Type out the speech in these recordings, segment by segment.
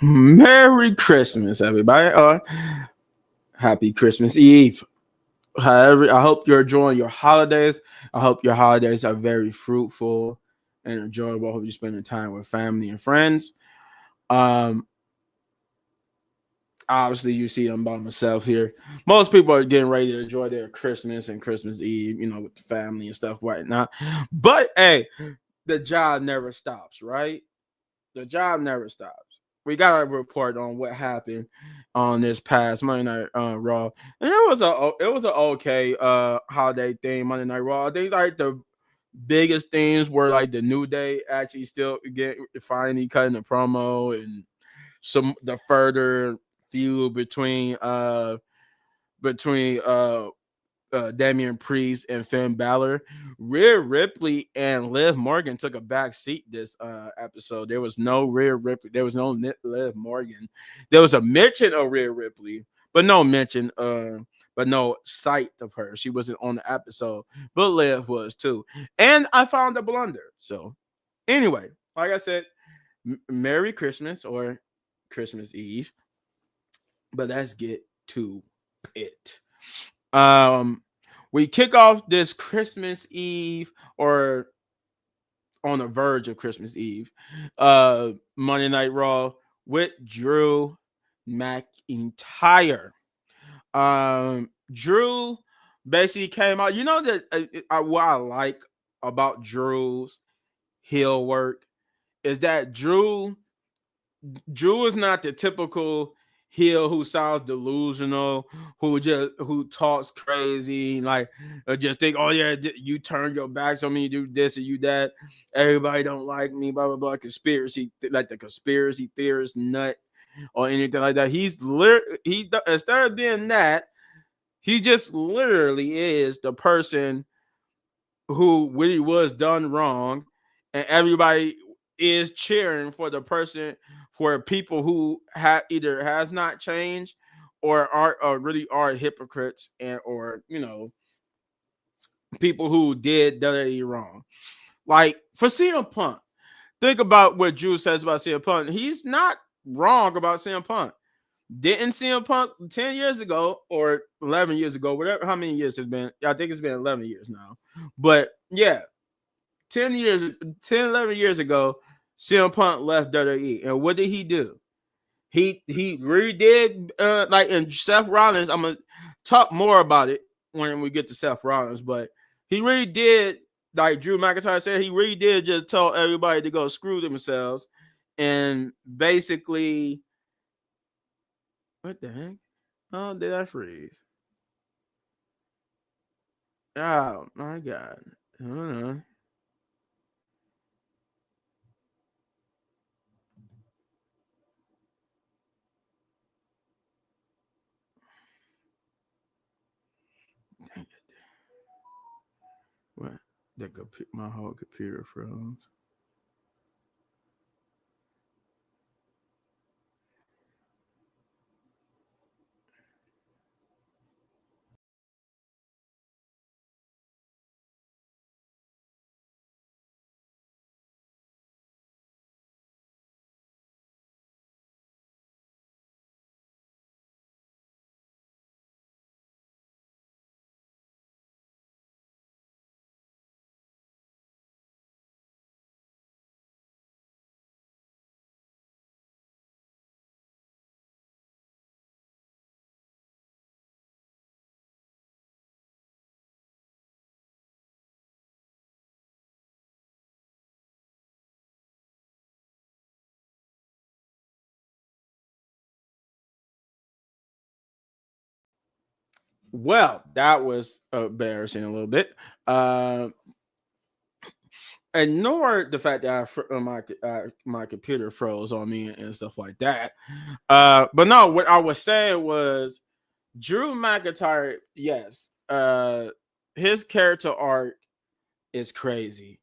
Merry Christmas, everybody. Happy Christmas Eve. However, I hope you're enjoying your holidays. I hope your holidays are very fruitful and enjoyable. I hope you're spending time with family and friends. Um, Obviously, you see I'm by myself here. Most people are getting ready to enjoy their Christmas and Christmas Eve, with the family and stuff, whatnot. But hey, the job never stops, right? The job never stops. We got a report on what happened on this past Monday Night Raw, and it was a okay holiday thing. Monday Night Raw. I think like the biggest things were like the New Day actually still finally cutting the promo and some the further feud between Damian Priest and Finn Balor. Rhea Ripley and Liv Morgan took a back seat this episode. There was no Rhea Ripley. There was no Liv Morgan. There was a mention of Rhea Ripley, but no mention, but no sight of her. She wasn't on the episode, but Liv was too. And I found a blunder. So anyway, like I said, Merry Christmas or Christmas Eve. But let's get to it. Um, we kick off this Christmas Eve or on the verge of Christmas Eve, Monday Night Raw with Drew McIntyre. Drew basically came out. You know that what I like about Drew's heel work is that Drew is not the typical heel who sounds delusional, who talks crazy, like just think, oh yeah, you turn your backs on me, you do this and you that. Everybody don't like me, blah blah blah. Conspiracy, like the conspiracy theorist nut or anything like that. Instead of being that, he just literally is the person who really was done wrong, and everybody is cheering for the person for people who either has not changed or are or really are hypocrites and or people who did WWE wrong. Like for CM Punk, think about what Drew says about CM Punk. He's not wrong about CM Punk. Didn't CM Punk 10 years ago or 11 years ago, whatever, how many years has been? I think it's been 11 years now. But yeah, 11 years ago, CM Punk left WWE. And what did he do? He really did like in Seth Rollins. I'm gonna talk more about it when we get to Seth Rollins, but he really did, like Drew McIntyre said, he really did just tell everybody to go screw themselves. And basically, what the heck? Oh, did I freeze? Oh my god. I don't know. What? My whole computer froze. Well, that was embarrassing a little bit. Uh, Ignore the fact that my computer froze on me and stuff like that. But no, what I was saying was Drew McIntyre. Yes, his character arc is crazy.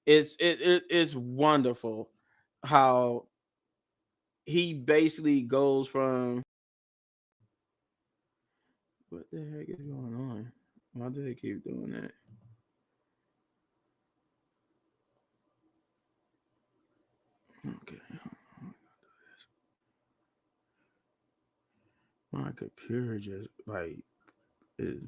It's wonderful how he basically goes from what the heck is going on? Why do they keep doing that? Okay. My computer just like is.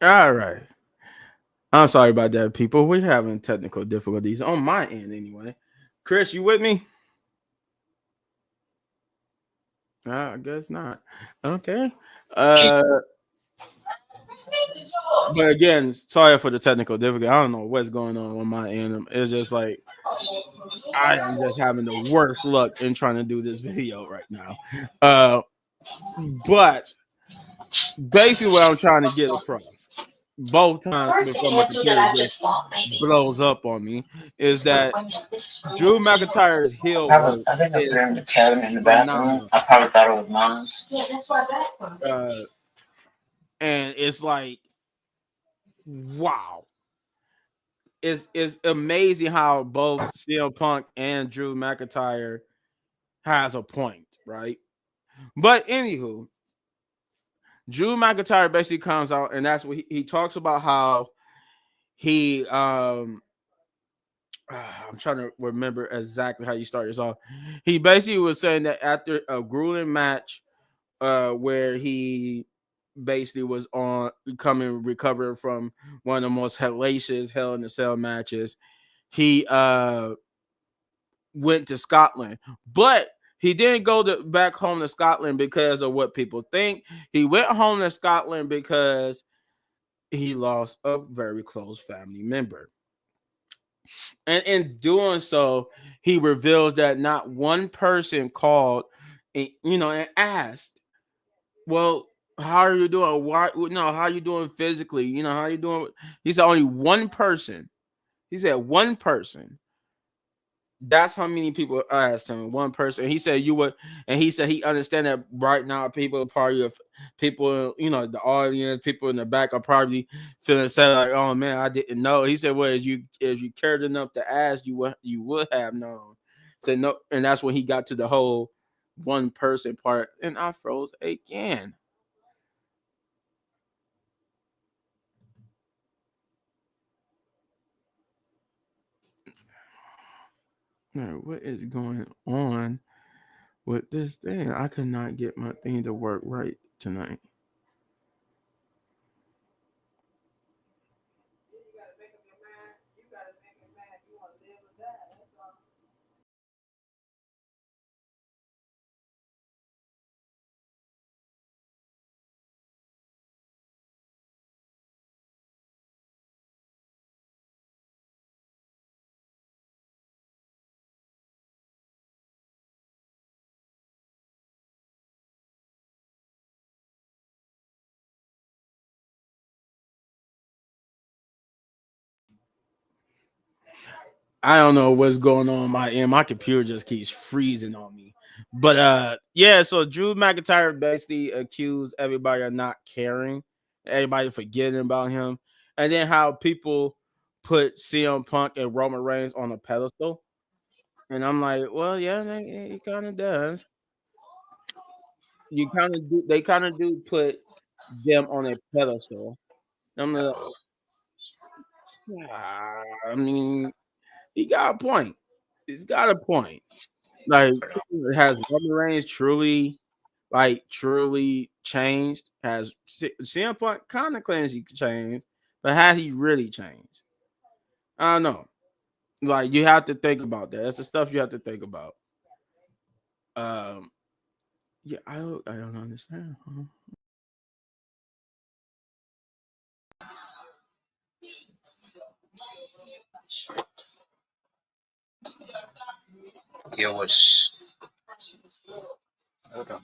All right. I'm sorry about that, people. We're having technical difficulties on my end anyway. Chris, you with me? I guess not. Okay. Uh, but again, sorry for the technical difficulty. I don't know what's going on my end. It's just like I am just having the worst luck in trying to do this video right now. But basically, what I'm trying to get across both times before my computer just blows up on me is that Drew McIntyre's heel work is phenomenal. Uh, and it's like, wow. It's amazing how both CM Punk and Drew McIntyre has a point, right? But anywho, Drew McIntyre basically comes out and that's what he talks about how he I'm trying to remember exactly how you start this off. He basically was saying that after a grueling match, where he basically was on recovering from one of the most hellacious Hell in a Cell matches, he went to Scotland, but he didn't go back home to Scotland because of what people think. He went home to Scotland because he lost a very close family member. And in doing so, he reveals that not one person called and and asked, well, how are you doing? Why how are you doing physically? How are you doing? He said only one person. He said one person. That's how many people asked him. One person. He said you would, and he said he understand that right now people probably of people, the audience, people in the back are probably feeling sad, like, oh man, I didn't know. He said, well, if you cared enough to ask, you would have known. So no, and that's when he got to the whole one person part, and I froze again. Now, what is going on with this thing? I could not get my thing to work right tonight. I don't know what's going on my end. My computer just keeps freezing on me. But yeah, so Drew McIntyre basically accused everybody of not caring, everybody forgetting about him, and then how people put CM Punk and Roman Reigns on a pedestal. And I'm like, well, yeah, it kind of does. You kind of do. They kind of do put them on a pedestal. I'm like, I mean, he got a point. He's got a point. Like, has Roman Reigns truly changed? Has CM Punk kind of claims he changed, but had he really changed? I don't know. Like, you have to think about that. That's the stuff you have to think about. Um, yeah, I don't understand. It was okay.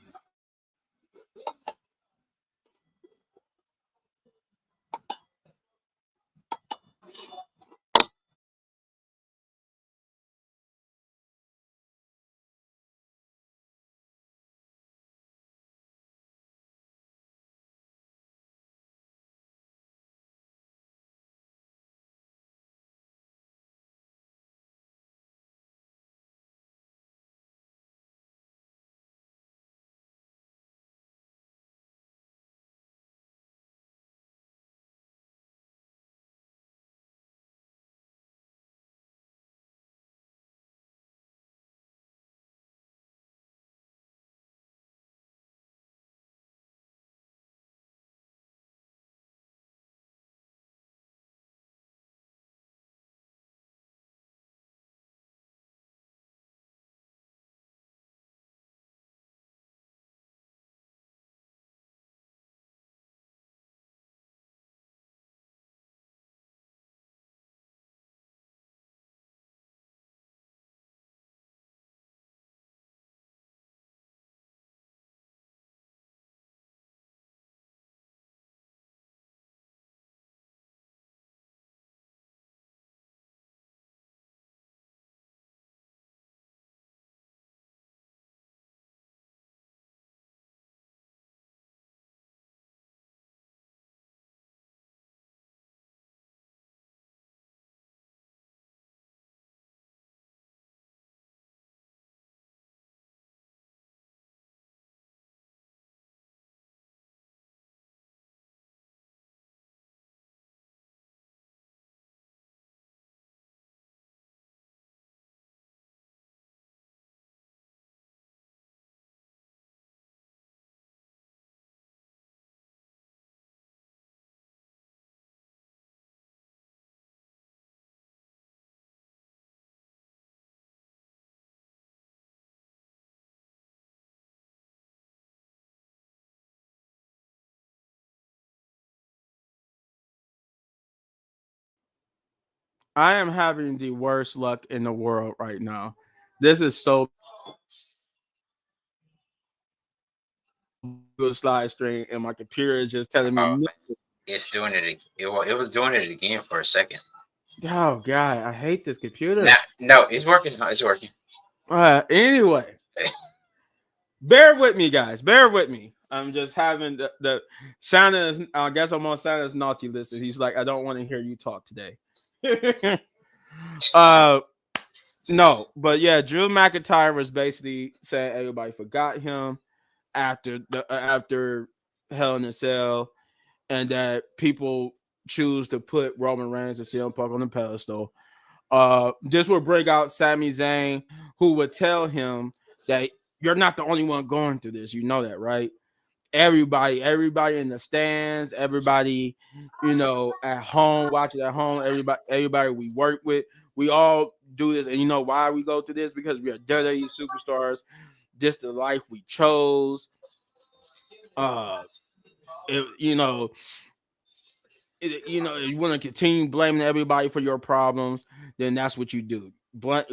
I am having the worst luck in the world right now. This is so good slide string, and my computer is just telling me, Oh, no. it's doing it. It was doing it again for a second. Oh god, I hate this Now, computer. no, it's working. It's working. Anyway, bear with me, guys. Bear with me. I'm just having the Santa's. I guess I'm on Santa's naughty list. And he's like, I don't want to hear you talk today. uh, no, but yeah, Drew McIntyre was basically saying everybody forgot him after Hell in a Cell, and that people choose to put Roman Reigns and CM Punk on the pedestal. This would bring out Sami Zayn, who would tell him that you're not the only one going through this. You know that, right? Everybody in the stands, everybody, at home, watching at home, everybody we work with, we all do this. And you know why we go through this? Because we are WWE superstars. This the life we chose. Uh, it, you know, you want to continue blaming everybody for your problems, then that's what you do. But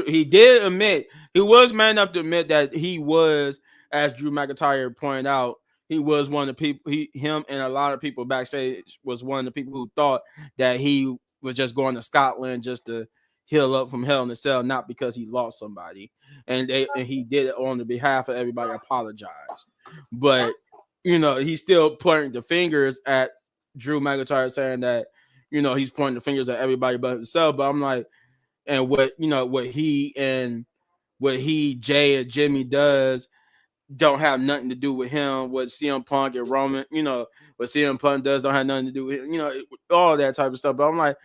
he did admit, he was man enough to admit that he was, as Drew McIntyre pointed out, he was one of the people. Him and a lot of people backstage was one of the people who thought that he was just going to Scotland just to heal up from Hell in a Cell, not because he lost somebody. And he did it on the behalf of everybody. Apologized, but he's still pointing the fingers at Drew McIntyre, saying that he's pointing the fingers at everybody but himself. But I'm like, and what he Jay and Jimmy does don't have nothing to do with him. What CM Punk and Roman, what CM Punk does don't have nothing to do with him, all that type of stuff. But I'm like,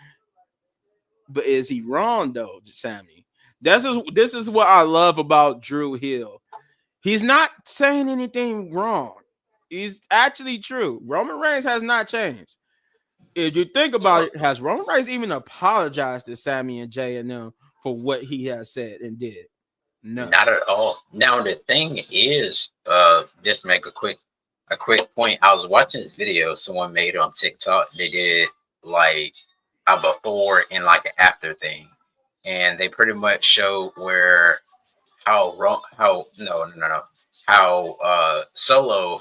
but is he wrong though, Sammy? This is what I love about Drew Hill. He's not saying anything wrong. He's actually true. Roman Reigns has not changed. If you think about it, has Roman Reigns even apologized to Sammy and Jay and them for what he has said and did? No. Not at all. Now the thing is, just to make a quick point. I was watching this video someone made on TikTok. They did like a before and like an after thing, and they pretty much show where how wrong how no how Solo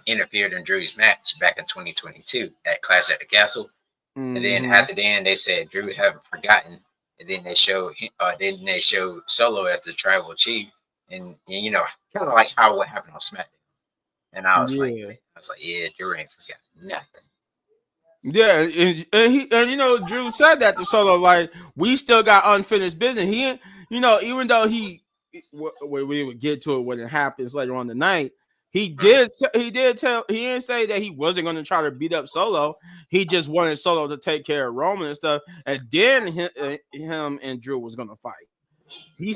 interfered in Drew's match back in 2022 at Clash at the Castle. And then Mm-hmm. after the end, they said Drew haven't forgotten. And then they show Solo as the tribal chief, and kind of like how what happened on SmackDown. And Yeah. I was like, yeah, Drew ain't forgotten nothing. Yeah, and Drew said that to Solo, like, we still got unfinished business. He, even though we would get to it when it happens later on the night, he didn't say that he wasn't going to try to beat up Solo. He just wanted Solo to take care of Roman and stuff, and then him and Drew was going to fight.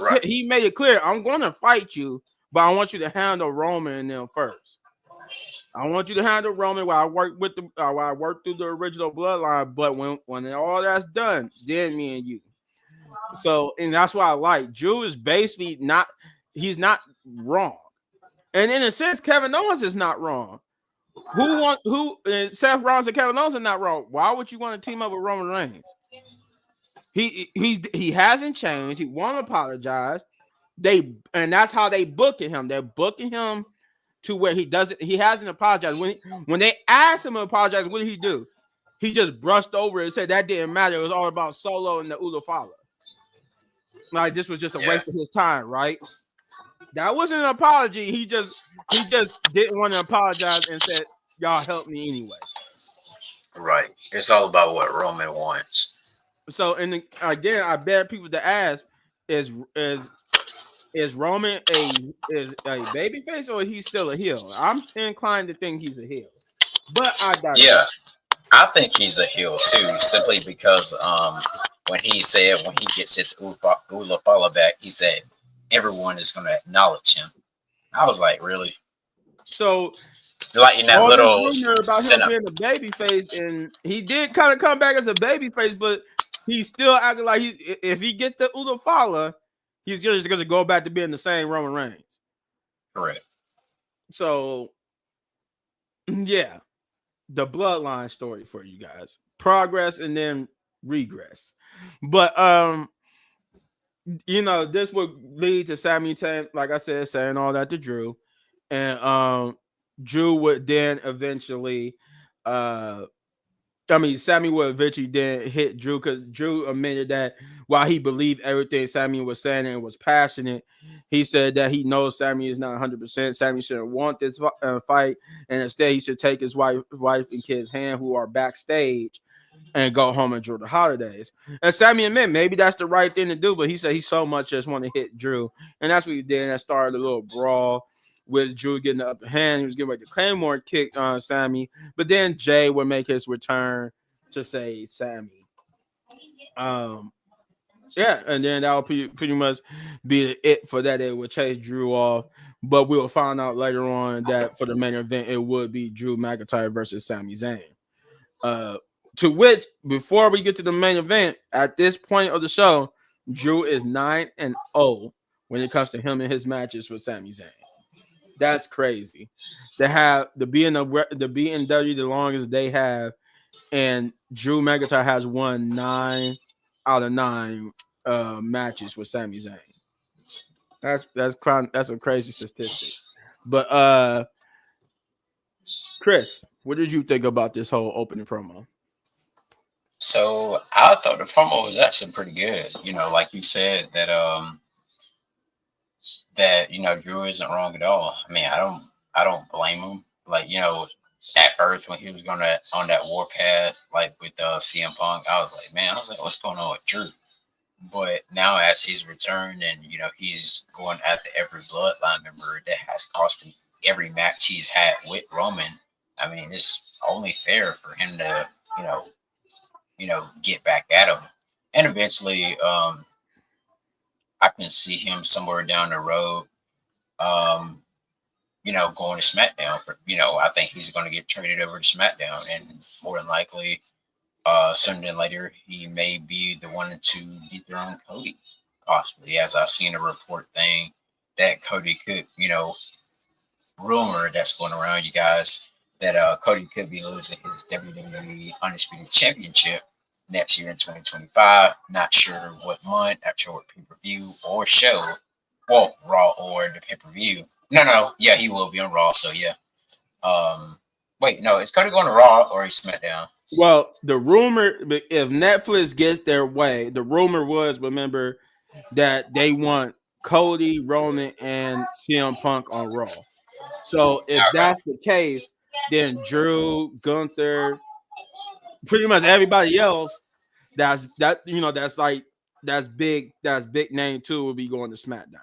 Right. He made it clear, I'm going to fight you, but I want you to handle Roman and them first. I want you to handle Roman while I work through the original bloodline. But when all that's done, then me and you. So, and that's why I like Drew is basically not. He's not wrong, and in a sense, Kevin Owens is not wrong. Seth Rollins and Kevin Owens are not wrong. Why would you want to team up with Roman Reigns? He hasn't changed. He won't apologize. And that's how they booking him. They're booking him to where he hasn't apologized. When they asked him to apologize, what did he do? He just brushed over it and said that didn't matter. It was all about Solo and the Ulafala. Like, this was just a waste of his time, right? That wasn't an apology. He just didn't want to apologize and said, y'all help me anyway. Right. It's all about what Roman wants. So, and again, I bet people to ask, is Roman a baby face, or is he still a heel? I'm inclined to think he's a heel, but I digress. Yeah, I think he's a heel too, simply because when he gets his Ulafala back, he said everyone is going to acknowledge him. I was like, really? So, like in that all little this rumor about him being a baby face, and he did kind of come back as a baby face, but he's still acting like if he gets the Ulafala, he's just going to go back to being the same Roman Reigns. Correct. So, yeah, the bloodline story for you guys: progress and then regress. But this would lead to Sami Zayn, like I said, saying all that to Drew, and Drew would then eventually, Sammy would eventually then hit Drew, because Drew admitted that while he believed everything Sammy was saying and was passionate, he said that he knows Sammy is not 100%. Sammy shouldn't want this fight, and instead he should take his wife and kids' hand, who are backstage, and go home and enjoy the holidays. And Sammy admitted maybe that's the right thing to do, but he said he so much just want to hit Drew, and that's what he did. And that started a little brawl with Drew getting the upper hand. He was getting ready to Claymore kick on Sammy, but then Jay would make his return to save Sammy. Yeah, and then that would pretty much be it for that. It would chase Drew off, but we'll find out later on that for the main event, it would be Drew McIntyre versus Sami Zayn. To which, before we get to the main event, at this point of the show, Drew is 9-0 when it comes to him and his matches with Sami Zayn. That's crazy. To be in W the longest they have, and Drew McIntyre has won 9 out of 9 matches with Sami Zayn. That's a crazy statistic. But Chris, what did you think about this whole opening promo? So I thought the promo was actually pretty good. Like you said that Drew isn't wrong at all. I mean, I don't blame him. Like, at first when he was on that warpath, like with CM Punk, I was like, what's going on with Drew? But now as he's returned and he's going after every bloodline member that has cost him every match he's had with Roman. I mean, it's only fair for him to you know get back at him, and eventually I can see him somewhere down the road. Um, going to SmackDown for I think he's going to get traded over to SmackDown, and more than likely, sooner than later, he may be the one to dethrone Cody, possibly. As I've seen a report thing that Cody could, rumor that's going around, you guys, that Cody could be losing his WWE Undisputed Championship next year in 2025. Not sure what month, not sure what pay-per-view or show. Well, Raw or the pay-per-view. No, yeah, he will be on Raw. So yeah. Wait, no, is Cody going to Raw or is SmackDown? Well, the rumor, if Netflix gets their way, the rumor was, remember, that they want Cody, Roman, and CM Punk on Raw. So if Okay, that's the case, then Drew, Gunther, pretty much everybody else that's big name too will be going to SmackDown.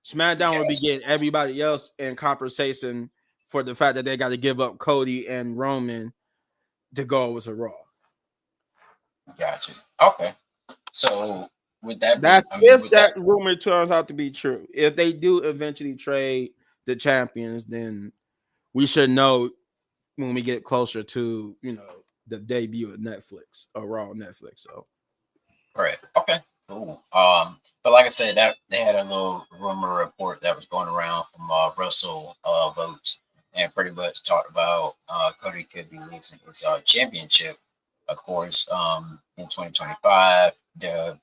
SmackDown will be yes, getting everybody else in compensation for the fact that they got to give up Cody and Roman to go over to Raw. gotcha. Okay, so with that being, That's I mean, if with that, that rumor turns out to be true. If they do eventually trade the champions, then we should know when we get closer to the debut of Netflix or Raw Netflix. So right? Okay, cool. But like I said, that they had a little rumor report that was going around from Russell votes, and pretty much talked about Cody could be losing his championship. Of course, in 2025, the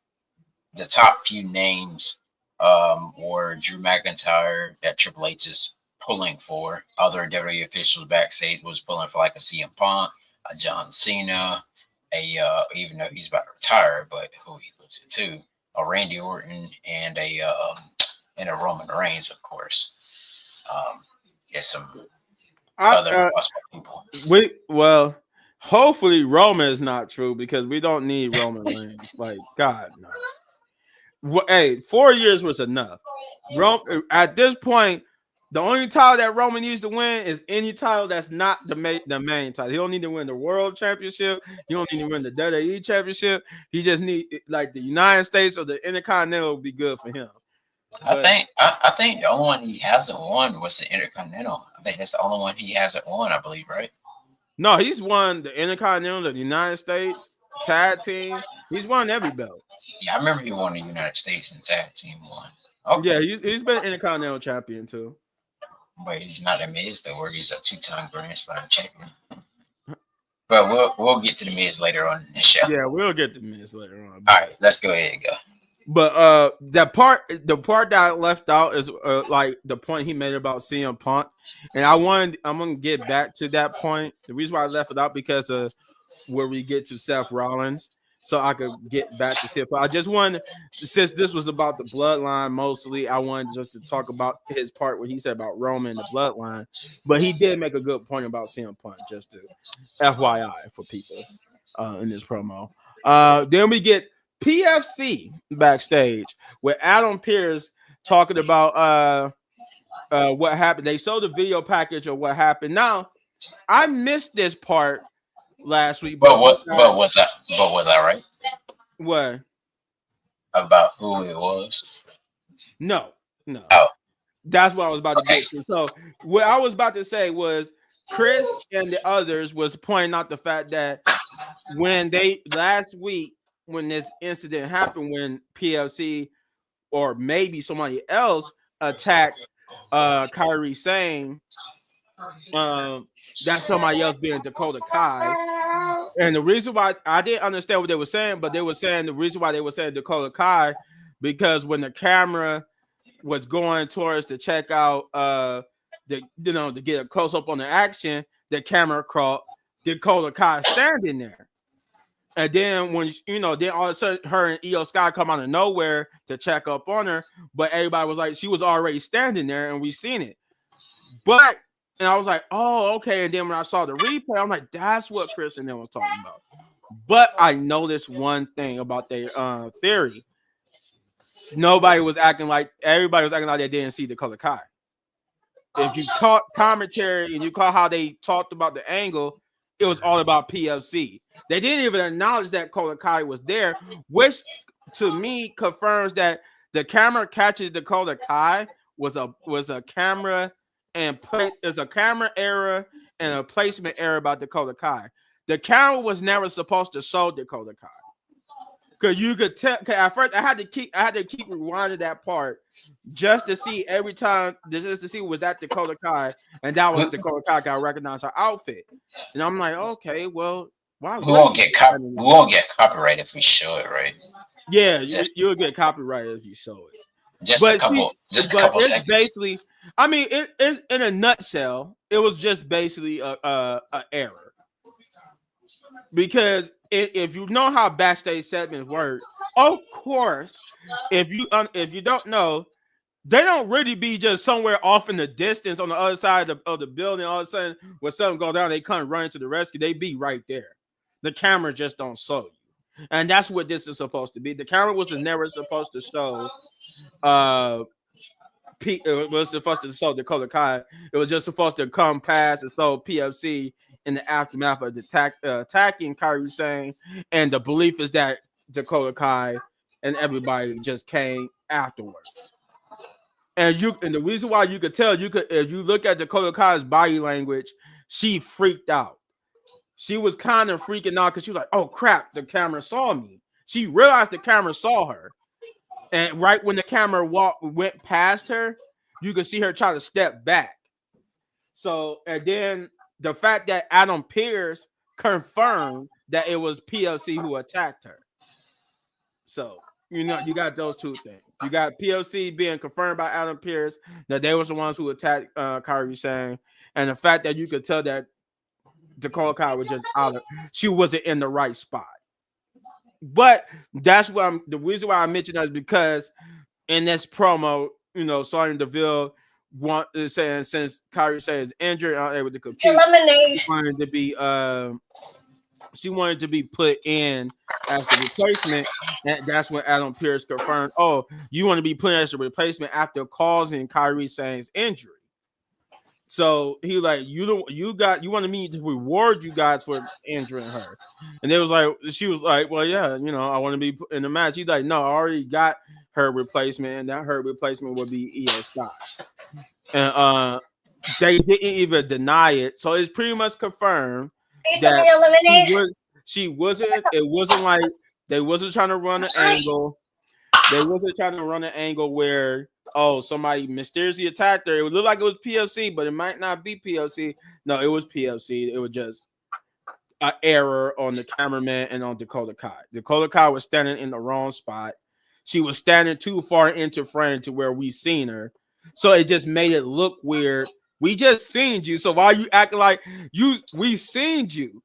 top few names were Drew McIntyre that Triple H is pulling for. Other WWE officials backstage was pulling for like a CM Punk, a John Cena, even though he's about to retire, but who he loses to, a Randy Orton, and a Roman Reigns, of course. Yeah, some I other possible people. we well, hopefully Roman is not true because we don't need Roman Reigns. Like God no. Hey, 4 years was enough. At this point, the only title that Roman needs to win is any title that's not the main title. He don't need to win the World Championship. He don't need to win the WWE Championship. He just need like the United States or the Intercontinental would be good for him. But I think the only one he hasn't won was the Intercontinental. I think that's the only one he hasn't won, I believe, right? no, he's won the Intercontinental, the United States Tag Team. He's won every belt. Yeah, I remember he won the United States and tag team one. Yeah, Okay, he's been Intercontinental champion too. but he's not a Miz though, where he's a two-time Grand Slam champion. But we'll get to the Miz later on in the show. Yeah, we'll get to minutes later on. All right, let's go ahead and go. But the part that I left out is like the point he made about CM Punk, and I'm gonna get back to that point. The reason why I left it out because of where we get to Seth Rollins, so I could get back to CM Punk. I just wanted, since this was about the bloodline mostly, I wanted just to talk about his part what he said about Roman and the bloodline, but he did make a good point about CM Punk, just to FYI for people in this promo. Then we get PFC backstage with Adam Pearce talking about what happened. They showed the video package of what happened. Now, I missed this part last week, but Was I right what? about who it was? No, no. Oh, That's what I was about to okay. get to. So what I was about to say was Chris and the others was pointing out the fact that when they last week when this incident happened, when PLC or maybe somebody else attacked Kyrie Sane, that's somebody else being Dakota Kai. And the reason why I didn't understand what they were saying, but they were saying the reason why they were saying Dakota Kai because when the camera was going towards to check out to get a close up on the action, the camera caught Dakota Kai standing there. And then when then all of a sudden her and Io Sky come out of nowhere to check up on her, but everybody was like she was already standing there and we seen it. But and I was like, oh, okay. And then when I saw the replay, I'm like, that's what Chris and them was talking about. But I noticed one thing about their theory. Nobody was acting like everybody was acting like they didn't see Dakota Kai. If you caught commentary and you caught how they talked about the angle, it was all about PLC. They didn't even acknowledge that Dakota Kai was there, which to me confirms that the camera catches Dakota Kai was a camera and is a camera error and a placement error about Dakota Kai. The camera was never supposed to show Dakota Kai. Cause you could tell. Cause at first, I had to keep rewinding that part just to see every time, just to see was that Dakota Kai, and that was Dakota Kai. I recognized her outfit, and I'm like, okay, well, why We was won't she? we won't get copyright if we show it, right? Yeah, Just you'll get copyrighted if you show it. just a But couple, see, just a but couple it's seconds. basically, I mean, it's in a nutshell, it was just basically a error. Because if you know how backstage segments work, of course, if you don't know, they don't really be just somewhere off in the distance on the other side of the building. All of a sudden, when something goes down, they come running to the rescue. They be right there. The camera just don't show you, and that's what this is supposed to be. The camera was never supposed to show uh it was supposed to show Dakota Kai. It was just supposed to come past and show PFC in the aftermath of the attacking Kyrie Sane. And the belief is that Dakota Kai and everybody just came afterwards. And the reason why you could tell, if you look at Dakota Kai's body language, she freaked out. She was kind of freaking out because she was like, "Oh crap, the camera saw me." She realized the camera saw her. And right when the camera went past her, you could see her try to step back. So, and then the fact that Adam Pearce confirmed that it was PLC who attacked her. So, you got those two things. You got PLC being confirmed by Adam Pearce that they was the ones who attacked Kyrie Sane, and the fact that you could tell that Dakota Kai was just she wasn't in the right spot. But that's what the reason why I mentioned that is because in this promo, Sonya Deville is saying since Kyrie Sane is injured, unable to compete, she wanted to be put in as the replacement, and that's when Adam Pearce confirmed, "Oh, you want to be put in as the replacement after causing Kyrie Sane's injury." So he like, you wanted me to reward you guys for injuring her, and she was like, well, yeah, I want to be in the match. He's like, no, I already got her replacement, and that her replacement would be Io Sky, and they didn't even deny it, so it's pretty much confirmed that she wasn't. It wasn't like they wasn't trying to run an angle. They wasn't trying to run an angle where somebody mysteriously attacked her. It would look like it was PLC, but it might not be PLC. No, it was PLC. It was just an error on the cameraman and on Dakota Kai. Dakota Kai was standing in the wrong spot. She was standing too far into frame to where we seen her. So it just made it look weird. We just seen you. So why you acting like we seen you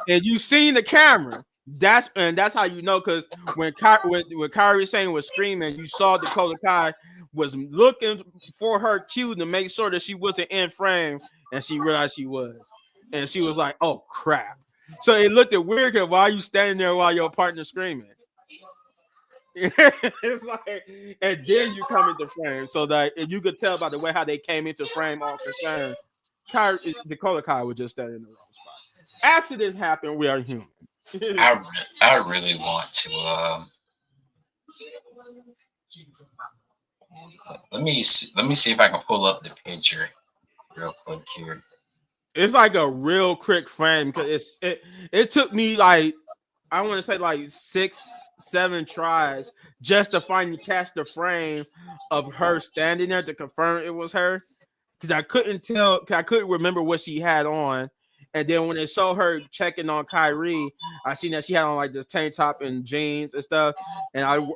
and you seen the camera? That's how you know, because when Kyrie Sane was screaming, you saw Dakota Kai was looking for her cue to make sure that she wasn't in frame, and she realized she was, and she was like, "Oh crap!" So it looked weird because why are you standing there while your partner's screaming? It's like, and then you come into frame, so that you could tell by the way how they came into frame, all concerned. Dakota Kai was just standing in the wrong spot. Accidents happen. We are human. I really want to. Let me see if I can pull up the picture real quick here. It's like a real quick frame because it took me like, I want to say like 6-7 tries just to finally catch the frame of her standing there to confirm it was her, because I couldn't tell, because I couldn't remember what she had on. And then when they showed her checking on Kyrie, I seen that she had on like this tank top and jeans and stuff, and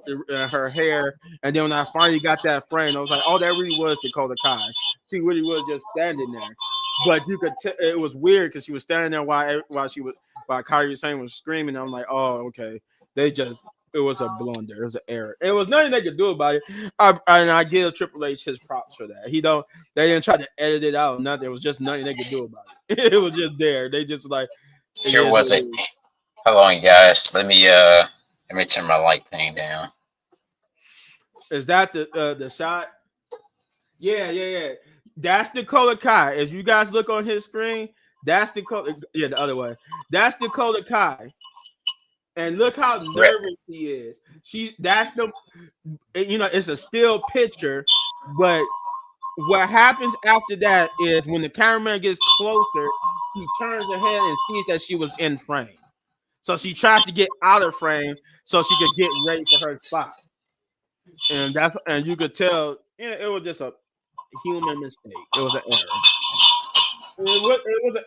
her hair. And then when I finally got that frame, I was like, "Oh, that really was Dakota Kai. She really was just standing there." But you could tell it was weird because she was standing there while Kyrie Sane was screaming. I'm like, "Oh, okay." It was a blunder. It was an error. It was nothing they could do about it. And I give Triple H his props for that. They didn't try to edit it out. Nothing. It was just nothing they could do about it. It was just there. They just like, Here was a Hold on, guys. Let me turn my light thing down. Is that the shot? Yeah, yeah, yeah. That's Dakota Kai. If you guys look on his screen, that's Dakota. Yeah, the other way. That's Dakota Kai. And look how Re- nervous he is. That's the it's a still picture, but what happens after that is when the cameraman gets closer, she turns her head and sees that she was in frame. So she tries to get out of frame so she could get ready for her spot. And you could tell it was just a human mistake. It was an error.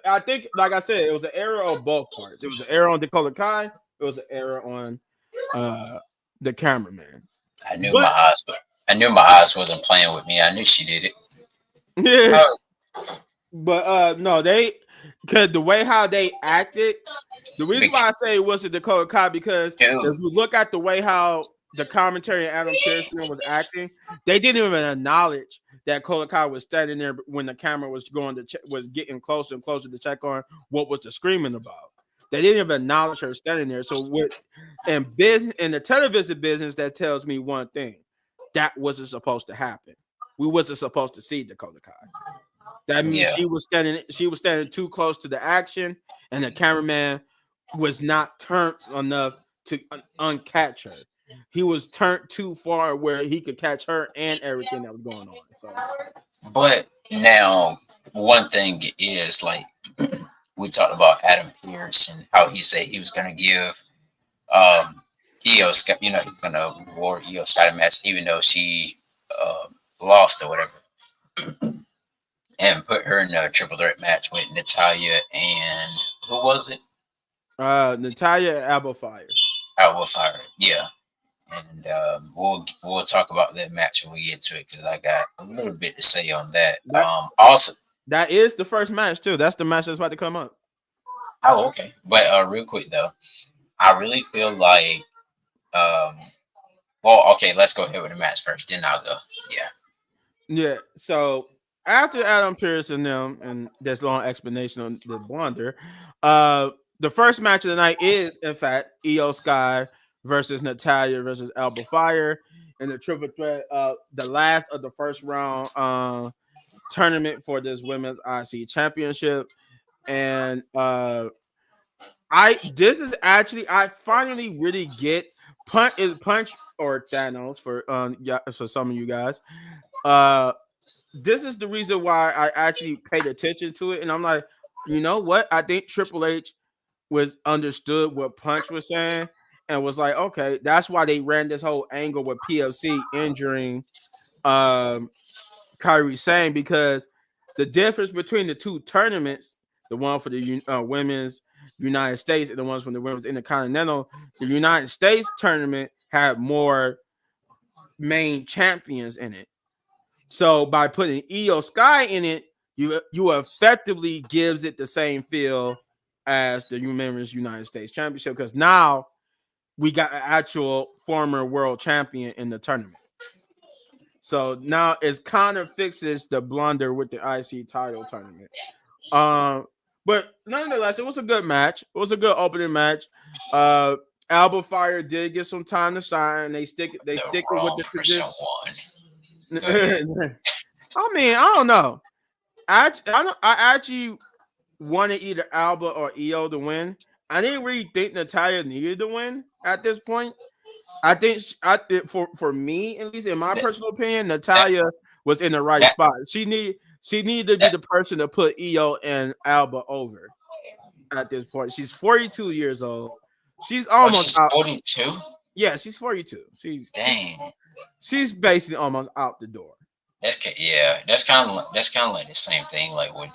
I think, like I said, it was an error on both parts. It was an error on Dakota Kai. It was an error on uh the cameraman. I knew my But eyes, but I knew my eyes wasn't playing with me. I knew she did it. yeah, Oh, but no, they because the way how they acted, the reason why I say it was a Dakota Kai because dude. if you look at the way how the commentary and Adam Pearson was acting, they didn't even acknowledge that Dakota Kai was standing there when the camera was going to was getting closer and closer to check on what was the screaming about. They didn't even acknowledge her standing there. So what in the television business, that tells me one thing: that wasn't supposed to happen. We wasn't supposed to see Dakota Kai. That means Yeah, she was standing too close to the action, and the cameraman was not turned enough to uncatch her. He was turned too far where he could catch her and everything that was going on. So but now one thing is like we talked about Adam Pierce and how he said he was gonna give um Io Scott, he's gonna reward Io Scott a match even though she uh, lost or whatever, and put her in a triple threat match with Natalia and who was it? Natalia Abelfire. Fire. Yeah. And we'll talk about that match when we get to it because I got a little bit to say on that. That Also, that is the first match too. That's the match that's about to come up. oh okay, but real quick though, I really feel like um, well, okay, let's go ahead with the match first, then I'll go. Yeah, Yeah. So after Adam Pearce and them and this long explanation on the blunder, the first match of the night is in fact Io Sky versus Natalia versus Alba Fire in the triple threat. The last of the first round tournament for this women's IC championship, and I this is actually I finally really get punch or Thanos for yeah for some of you guys. Uh this is the reason why I actually paid attention to it. And I'm like, you know what? I think Triple H was understood what Punch was saying and was like, okay, that's why they ran this whole angle with PFC injuring Kyrie Sane, because the difference between the two tournaments, the one for the women's United States and the ones from the women's Intercontinental, the United States tournament had more main champions in it. So by putting Io Sky in it, you effectively gives it the same feel as the Women's United States Championship, because now we got an actual former world champion in the tournament. So now it's kind of fixes the blunder with the IC title tournament. Um, but nonetheless, it was a good match. It was a good opening match. Alba Fire did get some time to shine. They the stick it with wrong the person tradition. won. Go ahead. I mean, I don't know. I actually wanted either Alba or EO to win. I didn't really think Natalia needed to win at this point. I think for me, at least in my That personal opinion, that Natalia was in the right that, spot. She needed to be that the person to put EO and Alba over at this point. She's 42 years old. She's oh, almost she's out. 42. Yeah, she's 42. Dang. She's basically almost out the door. Yeah, that's kind of like the same thing like with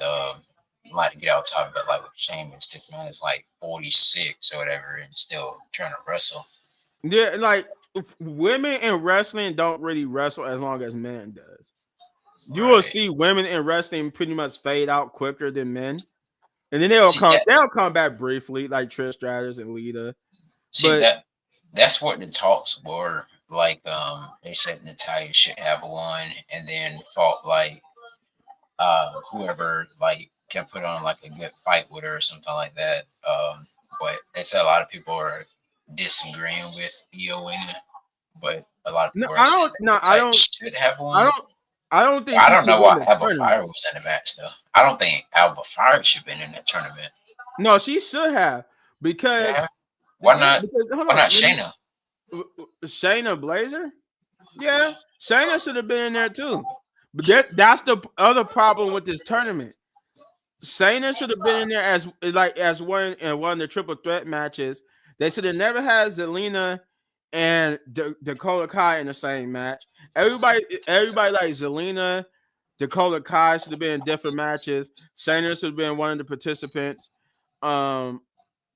like to get out topic, but like with Sheamus, this man is like 46 or whatever and still trying to wrestle. Yeah, like women in wrestling don't really wrestle as long as men does. You will Right. see women in wrestling pretty much fade out quicker than men, and then See that they'll come back briefly, like Trish Stratus and Lita. see But that that's what the talks were. Like they said Natalia should have one and then fought like whoever like can put on like a good fight with her or something like that. but they said a lot of people are disagreeing with Io winning. But a lot of No, people are I saying don't. that No, the Titan should have I won. don't. I don't think I she don't should know win why the Alba tournament. Fire was in the match though. I don't think Alba Fire should have been in the tournament. No, she should have because Yeah. the Why thing. not? Because hold Why on, not Shayna? Shayna Blazer. Yeah, Shayna should have been in there too. But that's the other problem with this tournament. Shayna should have been in there as as one in one of the triple threat matches. They should have never had Zelina and Dakota Kai in the same match. Everybody like Zelina, Dakota Kai should have been in different matches. Shayna should have been one of the participants. Um,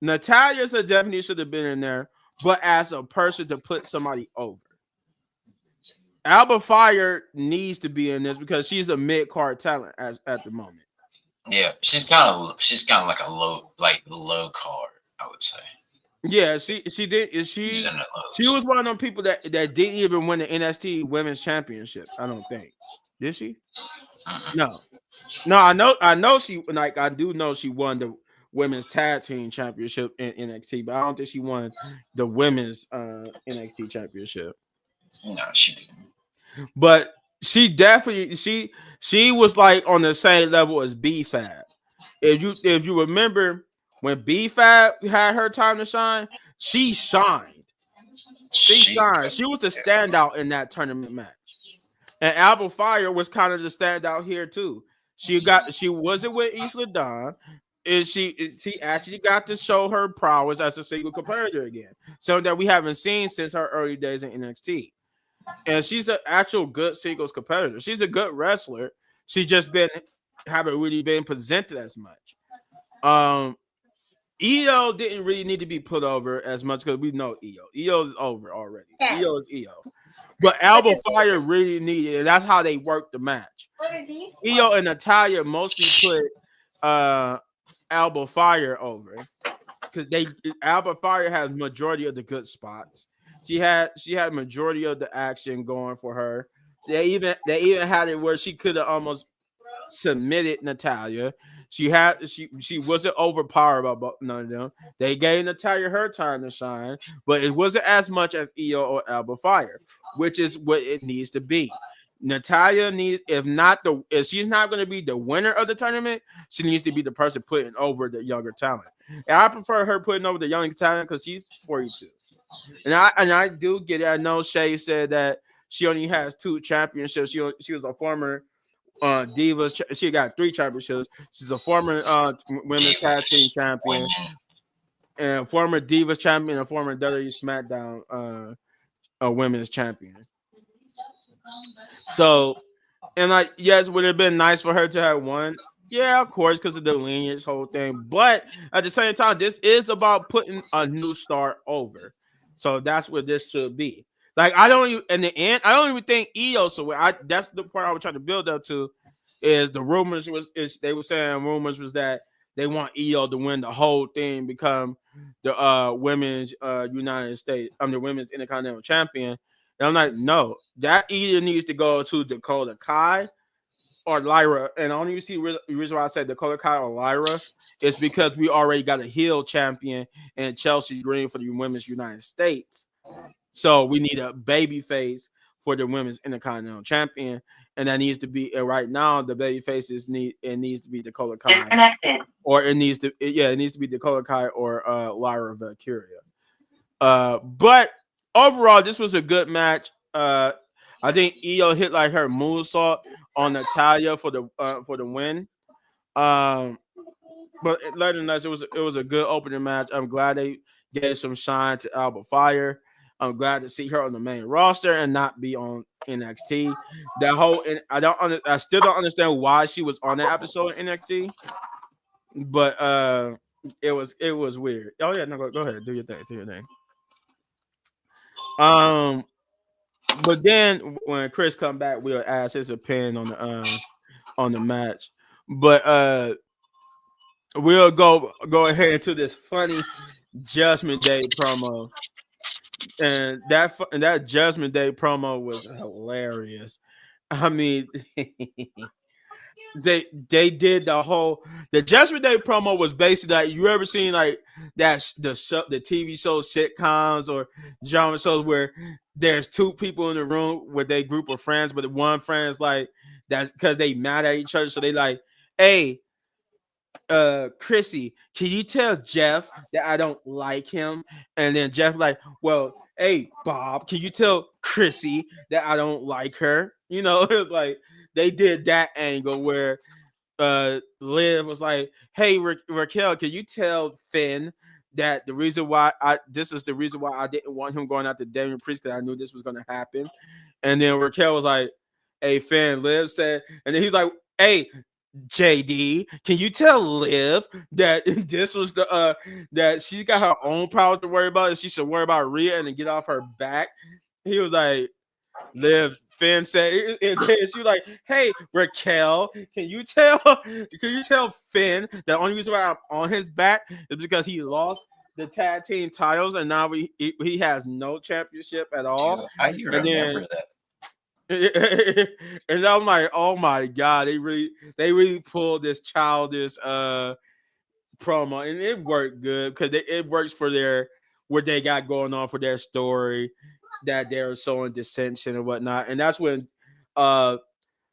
Natalia definitely should have been in there, but as a person to put somebody over. Alba Fire needs to be in this because she's a mid card talent as at the moment. Yeah, she's kind of like a low card, I would say. Yeah, she did. Is She's she? in the She lows. was one of them people that didn't even win the NXT Women's Championship. I don't think. Did she? Mm-mm. No, no. I know she like. I do know she won the Women's Tag Team Championship in NXT, but I don't think she won the Women's NXT Championship. No, she didn't. But she definitely she was like on the same level as B Fab. If you remember when B Fab had her time to shine, she shined. She She shined. She was the standout in that tournament match. And Alba Fire was kind of the standout here too. She wasn't with Isla Dawn. She actually got to show her prowess as a single competitor again. So that we haven't seen since her early days in NXT. And she's an actual good singles competitor. She's a good wrestler. She just been haven't really been presented as much. Um Io didn't really need to be put over as much because we know Io. Io is over already. Io is Io. But Alba Fire really needed, and that's how they worked the match. Io and Natalia mostly put Alba Fire over because they Alba Fire has majority of the good spots. She had majority of the action going for her. They even had it where she could have almost submitted Natalia. She wasn't overpowered by none of them. They gave Natalia her time to shine, but it wasn't as much as Io or Alba Fire, which is what it needs to be. Natalia needs, if she's not going to be the winner of the tournament, she needs to be the person putting over the younger talent. And I prefer her putting over the younger talent because she's 42. And I do get it. I know Shay said that she only has 2 championships. She was a former Divas. She got 3 championships. She's a former women's tag team Divas, champion women. and former Divas champion and former WWE SmackDown women's champion. So, and like, yes, would it have been nice for her to have won? Yeah, of course, because of the lineage whole thing. But at the same time, this is about putting a new star over. So that's what this should be. Like, I don't even in the end, I don't even think Io. So that's the part I was trying to build up to. Is the rumors they were saying rumors was that they want Io to win the whole thing, become the women's United States, the women's Intercontinental Champion. And I'm like, no, that either needs to go to Dakota Kai or Lyra. And the only reason why I said Dakota Kai or Lyra is because we already got a heel champion and Chelsea Green for the women's United States. So we need a baby face for the women's Intercontinental Champion. And that needs to be, and right now the baby faces needs to be Dakota Kai. Disconnected. Or it needs to be Dakota Kai or Lyra Valkyria. But overall, this was a good match. I think Io hit like her moonsault on Natalia for the win. But letting us, it was a good opening match. I'm glad they gave some shine to Alba Fire. I'm glad to see her on the main roster and not be on NXT. That whole and I still don't understand why she was on that episode of NXT. But it was weird. Oh yeah, no, go ahead, do your thing, do your thing. Um, but then when Chris come back, we'll ask his opinion on the match. But we'll go ahead into this funny Judgment Day promo, and that Judgment Day promo was hilarious. I mean, they did the Judgment Day promo was basically like, you ever seen like the TV shows, sitcoms or genre shows where there's two people in the room with a group of friends, but the one friend's like, that's because they mad at each other, so they like, hey, Chrissy, can you tell Jeff that I don't like him? And then Jeff like, well, hey Bob, can you tell Chrissy that I don't like her? You know, it's like they did that angle where Liv was like, hey Raquel, can you tell Finn that the reason why this is the reason why I didn't want him going out to Damian Priest, because I knew this was gonna happen. And then Raquel was like, hey Finn, Liv said, and then he's like, hey JD, can you tell Liv that this was that she's got her own problems to worry about, and she should worry about Rhea and then get off her back? He was like, Liv, Finn said, and she was like, hey Raquel, can you tell Finn that the only reason why I'm on his back is because he lost the tag team titles and now he has no championship at all. Dude, how you And then remember that? and I'm like, oh my god, they really pulled this childish promo, and it worked good because it works for their what they got going on for their story, that they're showing dissension and whatnot. And that's when uh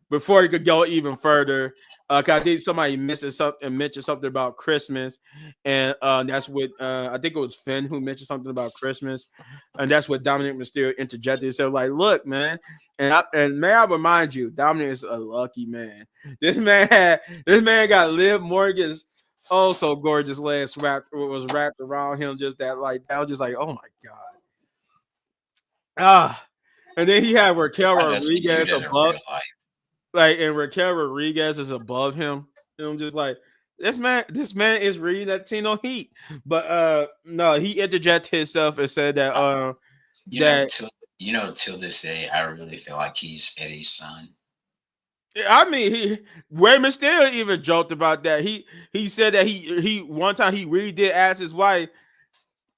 before you could go even further, cause I think somebody mentioned something about Christmas, and that's what I think it was Finn who mentioned something about Christmas, and that's what Dominic Mysterio interjected. So like, look, man, and may I remind you, Dominic is a lucky man. This man got Liv Morgan's oh so gorgeous legs wrapped around him, just that like that was just like, oh my god, ah. And then he had Raquel I just see you Rodriguez that in above, real life. like, and Raquel Rodriguez is above him. And I'm just like, this man is reading Latino heat. But no, he interjected himself and said that You know, that till this day, I really feel like he's Eddie's son. I mean Rey Mysterio even joked about that. He said that he one time he really did ask his wife,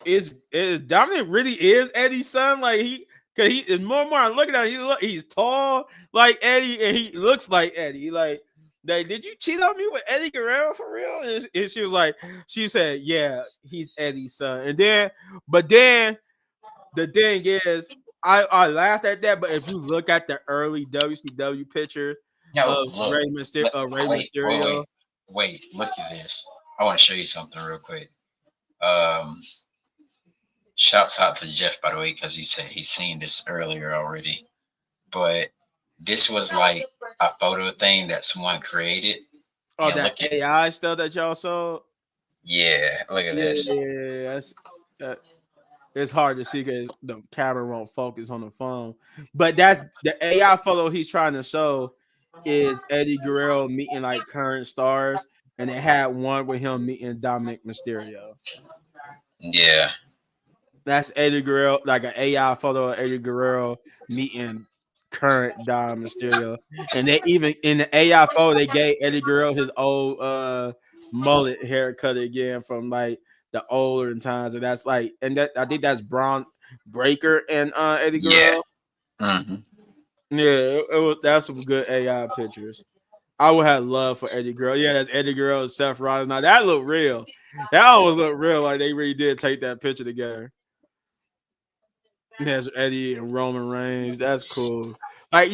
is Dominic really is Eddie's son? Like cause he is more and more I'm looking at him, he's tall like Eddie and he looks like Eddie. Like, did you cheat on me with Eddie Guerrero for real? And she was like, she said, yeah, he's Eddie's son. And then, but then the thing is, I laughed at that, but if you look at the early WCW picture No, of look, Rey wait, wait, Mysterio, wait, wait. Look at this. I want to show you something real quick. Um, Shouts out to Jeff, by the way, because he said he's seen this earlier already. But this was like a photo thing that someone created. oh, And that look at, AI stuff that y'all saw. yeah, look at Yeah, this. that's uh, it's hard to see because the camera won't focus on the phone. But that's the AI photo he's trying to show is Eddie Guerrero meeting like current stars, and they had one with him meeting Dominic Mysterio. Yeah, That's Eddie Guerrero, like an AI photo of Eddie Guerrero meeting current Dom Mysterio. And they even in the AI photo they gave Eddie Guerrero his old mullet haircut again from like the older times. And that's like, and that I think that's Braun Breaker and Eddie yeah. Guerrero. hmm Yeah, it was that's some good AI pictures. I would have love for Eddie Guerrero. Yeah, that's Eddie Guerrero and Seth Rollins. Now that looked real. That always looked real. Like they really did take that picture together. There's Eddie and Roman Reigns. That's cool. Like,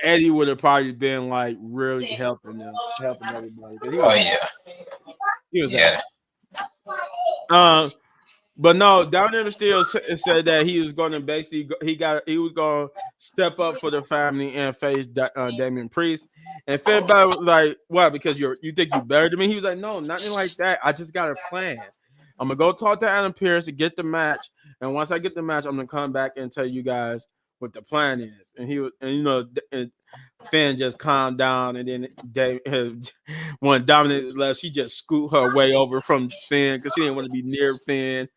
Eddie would have probably been like really helping everybody because Oh yeah, he was that. yeah, Um, but no, Dominic Mysterio said that he was going to basically he was going to step up for the family and face Damian Priest. And Finn Balor was like, "What? Because you think you better than me?" He was like, "No, nothing like that. I just got a plan. I'm gonna go talk to Adam Pearce to get the match, and once I get the match, I'm gonna come back and tell you guys what the plan is." And he was, and and Finn just calmed down, and then when Dominic was left, she just scoot her way over from Finn because she didn't want to be near Finn.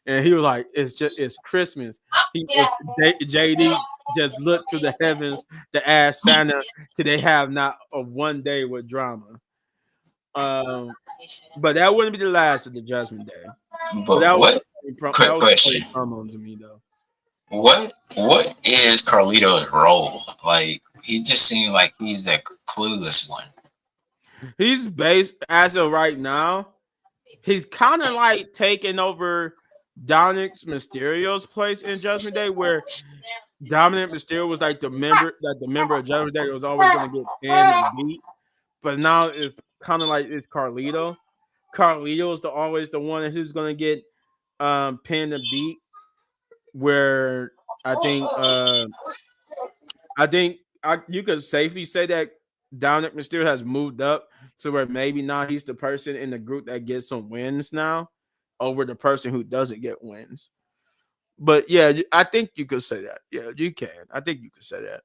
And he was like, it's Christmas. JD just looked to the heavens to ask Santa, could they have not a one day with drama? But that wouldn't be the last of the Judgment Day. But but what? that Quick was a funny question. promo to me though. What is Carlito's role? Like he just seemed like he's the clueless one. He's based as of right now. He's kind of like taking over Dominic Mysterio's place in Judgment Day, where Dominic Mysterio was like the member of Judgment Day that was always going to get pinned and beat. But now it's kind of like it's Carlito. Carlito is always the one who's going to get pinned and beat. Where I think you could safely say that Dominic Mysterio has moved up to where maybe now he's the person in the group that gets some wins now over the person who doesn't get wins. But yeah, I think you could say that. Yeah, you can. I think you could say that.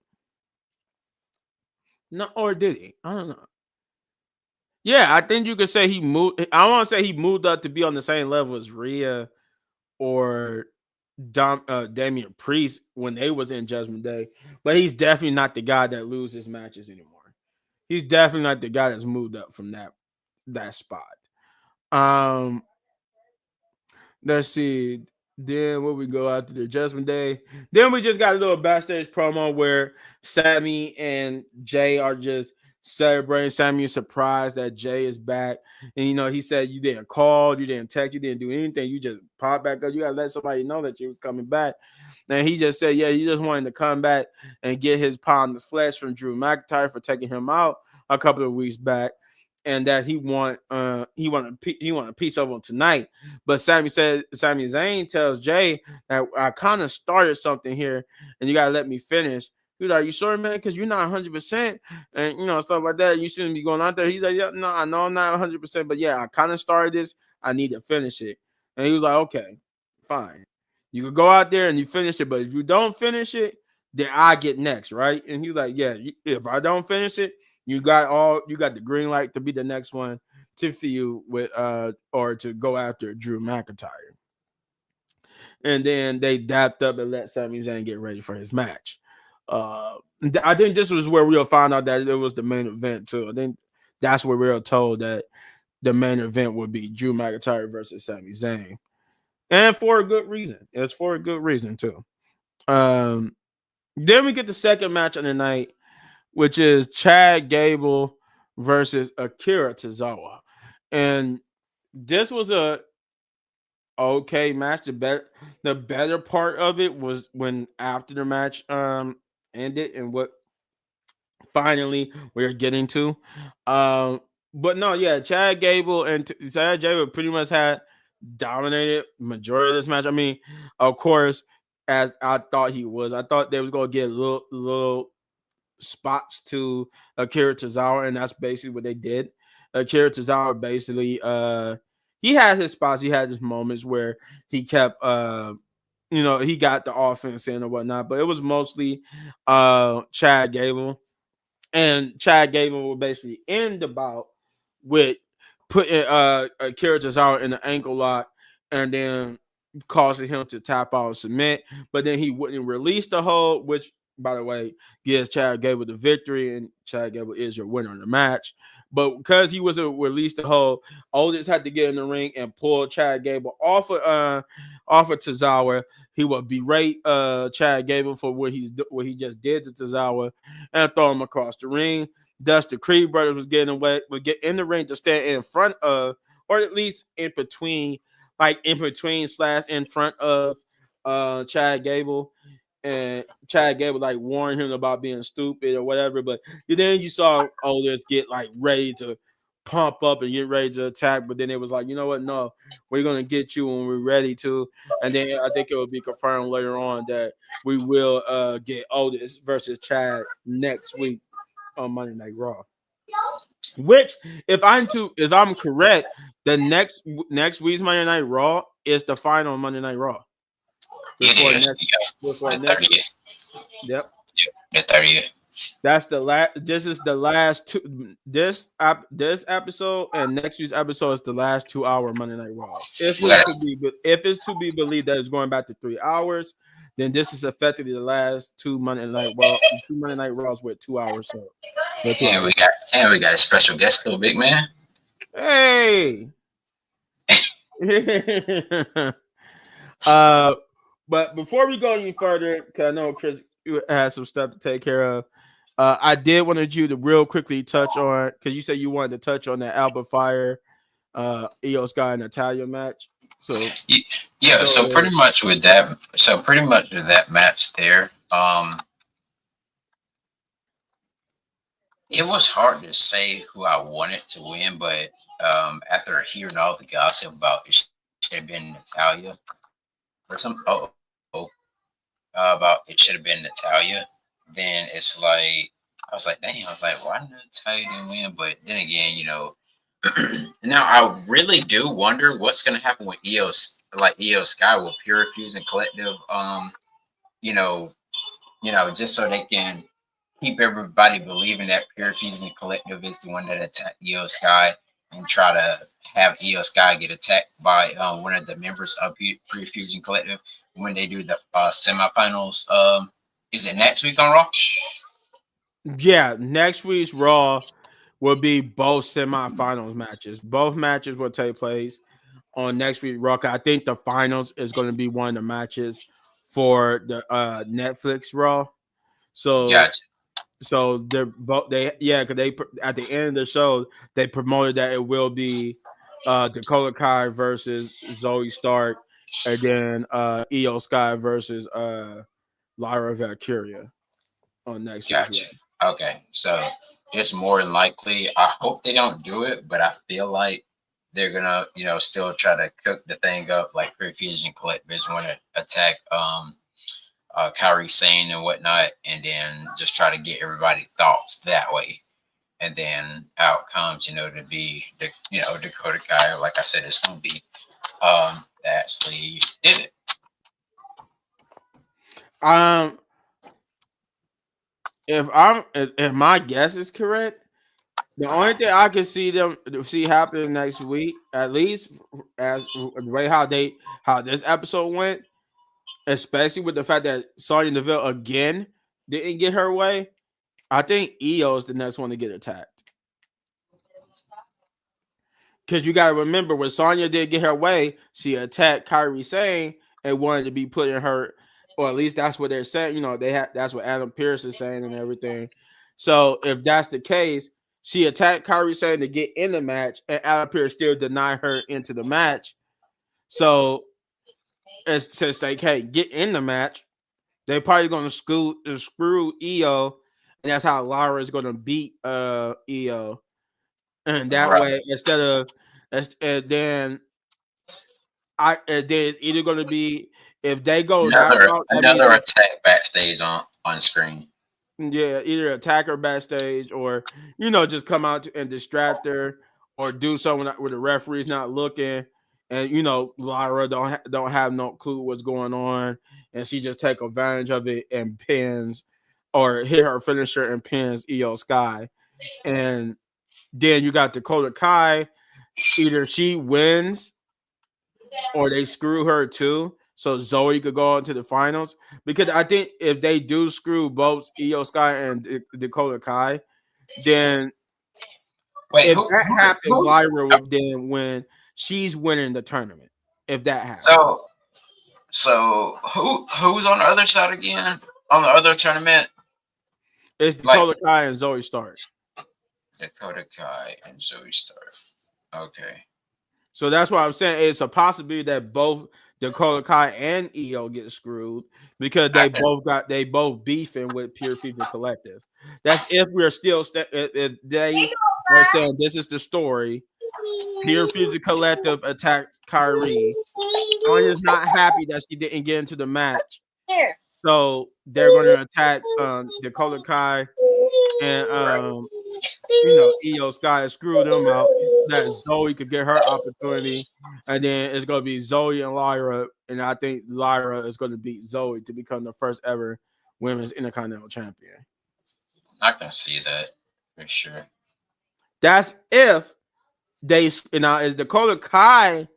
No, or did he? I don't know. Yeah, I think you could say he moved. I want to say he moved up to be on the same level as Rhea or Damian Priest when they was in Judgment Day, but he's definitely not the guy that loses matches anymore. He's definitely not the guy that's moved up from that spot. Um, let's see. Then when we go after the Judgment Day, then we just got a little backstage promo where Sammy and Jay are just celebrating. Sammy is surprised that Jay is back, and he said you didn't call, you didn't text, you didn't do anything. You just popped back up. You gotta let somebody know that you was coming back. And he just said, yeah, he just wanted to come back and get his pound of flesh from Drew McIntyre for taking him out a couple of weeks back, and that he want a piece of him tonight. But Sami Zayn tells Jay that I kind of started something here, and you gotta let me finish. He's like, you sure, man? Because you're not 100%, and stuff like that. You shouldn't be going out there. He's like, yeah, no, I know I'm not 100%, but yeah, I kind of started this. I need to finish it. And he was like, okay, fine. You could go out there and you finish it, but if you don't finish it, then I get next, right? And he was like, yeah, if I don't finish it, you got the green light to be the next one to feud with or to go after Drew McIntyre. And then they dapped up and let Sami Zayn get ready for his match. I think this was where we'll find out that it was the main event too. I think that's where we were told that the main event would be Drew McIntyre versus Sami Zayn. And for a good reason. It's for a good reason too. Then we get the second match of the night, which is Chad Gable versus Akira Tozawa. And this was a okay match. The better part of it was when after the match ended and what finally we're getting to. But no, yeah, Chad Gable pretty much had dominated majority of this match. I mean, of course, as I thought he was. I thought they was gonna get a little spots to Akira Tozawa, and that's basically what they did. Akira Tozawa basically he had his spots, he had his moments where he kept he got the offense in or whatnot, but it was mostly Chad Gable. And Chad Gable will basically end the bout with putting Akira Tozawa in the ankle lock and then causing him to tap out and submit. But then he wouldn't release the hold, which, by the way, gives Chad Gable the victory, and Chad Gable is your winner in the match. But because he wasn't released the hold, Otis had to get in the ring and pull Chad Gable off of Tozawa. He would berate Chad Gable for what he just did to Tozawa and throw him across the ring. Thus, the Creed brothers would get in the ring to stand in front of, or at least in between / in front of Chad Gable. And Chad Gable like warned him about being stupid or whatever. But then you saw Otis get like ready to pump up and get ready to attack. But then it was like, you know what? No, we're gonna get you when we're ready to. And then I think it will be confirmed later on that we will get Otis versus Chad next week on Monday Night Raw. Which, if I'm correct, the next week's Monday Night Raw is the final Monday Night Raw. It Before is. next, Yeah. before The next. 30th. Yep. The 30th. That's the last. This is the last two. This episode and next week's episode is the last 2 hour Monday Night Raws. If it's to be believed that it's going back to 3 hours, then this is effectively the last two Monday Night Raws with 2 hours. So, with 2 hours. And we got a special guest, little big man. Hey. But before we go any further, because I know Chris has some stuff to take care of. I did wanted you to real quickly touch on because you said you wanted to touch on that Alba Fire, Io Sky and Natalia match. So Y- Yeah, go so ahead. pretty much with that match there, it was hard to say who I wanted to win, but after hearing all the gossip about it should have been Natalia or some about it should have been Natalia, then it's like I was like, dang, I was like, why didn't Natalia didn't win? But then again, now I really do wonder what's gonna happen with EO Sky with Pure Fusion Collective. You know, just so they can keep everybody believing that Pure Fusion Collective is the one that attacked EO Sky and try to have EO Sky get attacked by one of the members of Pure Fusion Collective when they do the semifinals. Is it next week on Raw? Yeah, next week's Raw will be both semifinals matches. Both matches will take place on next week's Raw. I think the finals is going to be one of the matches for the Netflix Raw. So Gotcha, they're both because they at the end of the show they promoted that it will be Dakota Kai versus Zoe Stark, and then Io Sky versus Lyra Valkyria on next week's Raw. gotcha. Okay, so just more than likely, I hope they don't do it, but I feel like they're gonna, still try to cook the thing up like Pure Fusion Collective want to attack Kyrie Sane and whatnot, and then just try to get everybody thoughts that way. And then outcomes, to be the Dakota Kai, like I said, it's gonna be that actually did it. Um, if my guess is correct, the only thing I can see happening next week, at least as the way how this episode went, especially with the fact that Sonya Deville again didn't get her way, I think Io is the next one to get attacked. Because you got to remember when Sonya did get her way, she attacked Kyrie Sane and wanted to be put in her, or at least that's what they're saying. That's what Adam Pearce is saying and everything. So if that's the case, she attacked Kyrie Sane to get in the match, and Adam Pearce still denied her into the match. So it's just like, hey, get in the match. They're probably going to screw Io, and that's how Lara is going to beat Io. And that Right. way, instead of then then it's either going to be if they go that Another route, that means another attack backstage on screen. yeah, either attack her backstage or just come out and distract her or do something where the referee's not looking, and Lyra don't have no clue what's going on, and she just take advantage of it and pins or hit her finisher and pins Io Sky, and then you got Dakota Kai. Either she wins or they screw her too, so Zoe could go on to the finals. Because I think if they do screw both Io Sky and Dakota Kai, then Wait, if who that who happens, who? Lyra would then win. She's winning the tournament if that happens. So who's on the other side again? On the other tournament, It's like Dakota Kai and Zoe Stark. Dakota Kai and Zoe Stark. Okay. So that's why I'm saying it's a possibility that both Dakota Kai and Io get screwed because I they both beefing with Pure Future Collective. That's if we're still if they are saying this is the story. Pure Future Collective attacked Kyrie. Sonya's not happy that she didn't get into the match, so they're going to attack Dakota Kai and Io Sky screw them out so that Zoe could get her opportunity, and then it's going to be Zoe and Lyra, and I think Lyra is going to beat Zoe to become the first ever women's Intercontinental Champion. can see that for sure. That's if they now as Dakota Kai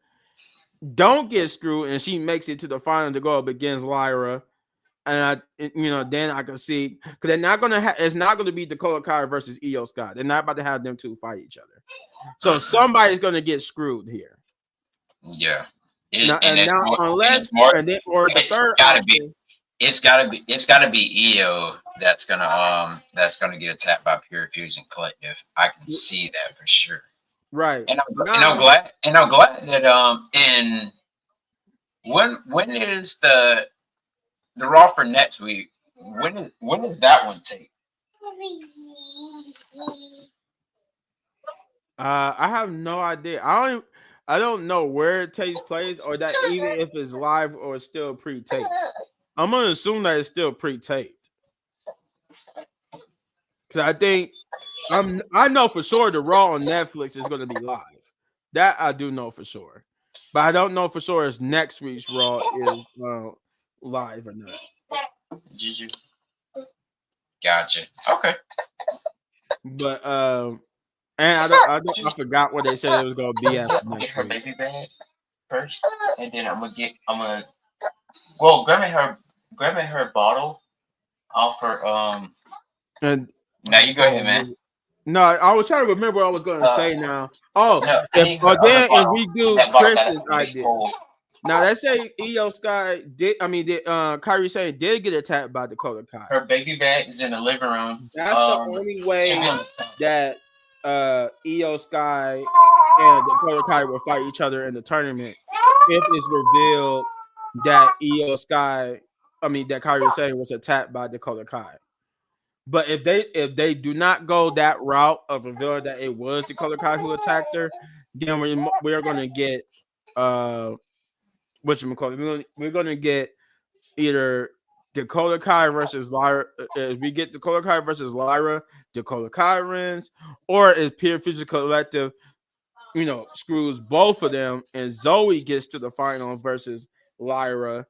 don't get screwed and she makes it to the final to go up against Lyra. And then I can see because they're not gonna it's not gonna be Dakota Kai versus Io Sky. They're not about to have them two fight each other. So somebody's gonna get screwed here. Yeah. Now And and it's now more and unless it's more and then or the it's third gotta be option it's gotta be EO that's gonna get attacked by Pure Fusion Collective. I can see that for sure. Right And now, I'm glad that in when is the Raw for next week? When does that one take? I have no idea. I don't know where it takes place, or that even if it's live or still pre-taped. I'm gonna assume that it's still pre-taped because I know for sure the Raw on Netflix is gonna be live. That I do know for sure, but I don't know for sure if next week's Raw is live or not. Juju. Gotcha. Okay. But and I forgot what they said it was gonna be I'm after gonna get next her week. baby bag first, and then I'm gonna well grab me her bottle off her And now you go trying to ahead, man. remember. No, I was trying to remember what I was going to Uh say now. Oh, no, I if need or her then if bottle. we do That bottle Chris's gotta be idea. full. Now let's say Io Sky did. I mean, did Kyrie Sane did get attacked by Dakota Kai. Her baby bag is in the living room. That's the only She'll be way on the that Io Sky and Dakota Kai will fight each other in the tournament if it's revealed that Io Sky, I mean that Kyrie Sane was attacked by Dakota Kai. But if they do not go that route of revealing that it was Dakota Kai who attacked her, then we're gonna get uh what you call it. We're gonna get either Dakota Kai versus Lyra. If we get Dakota Kai versus Lyra, Dakota Kai wins, or if Peer Future Collective, screws both of them, and Zoe gets to the final versus Lyra,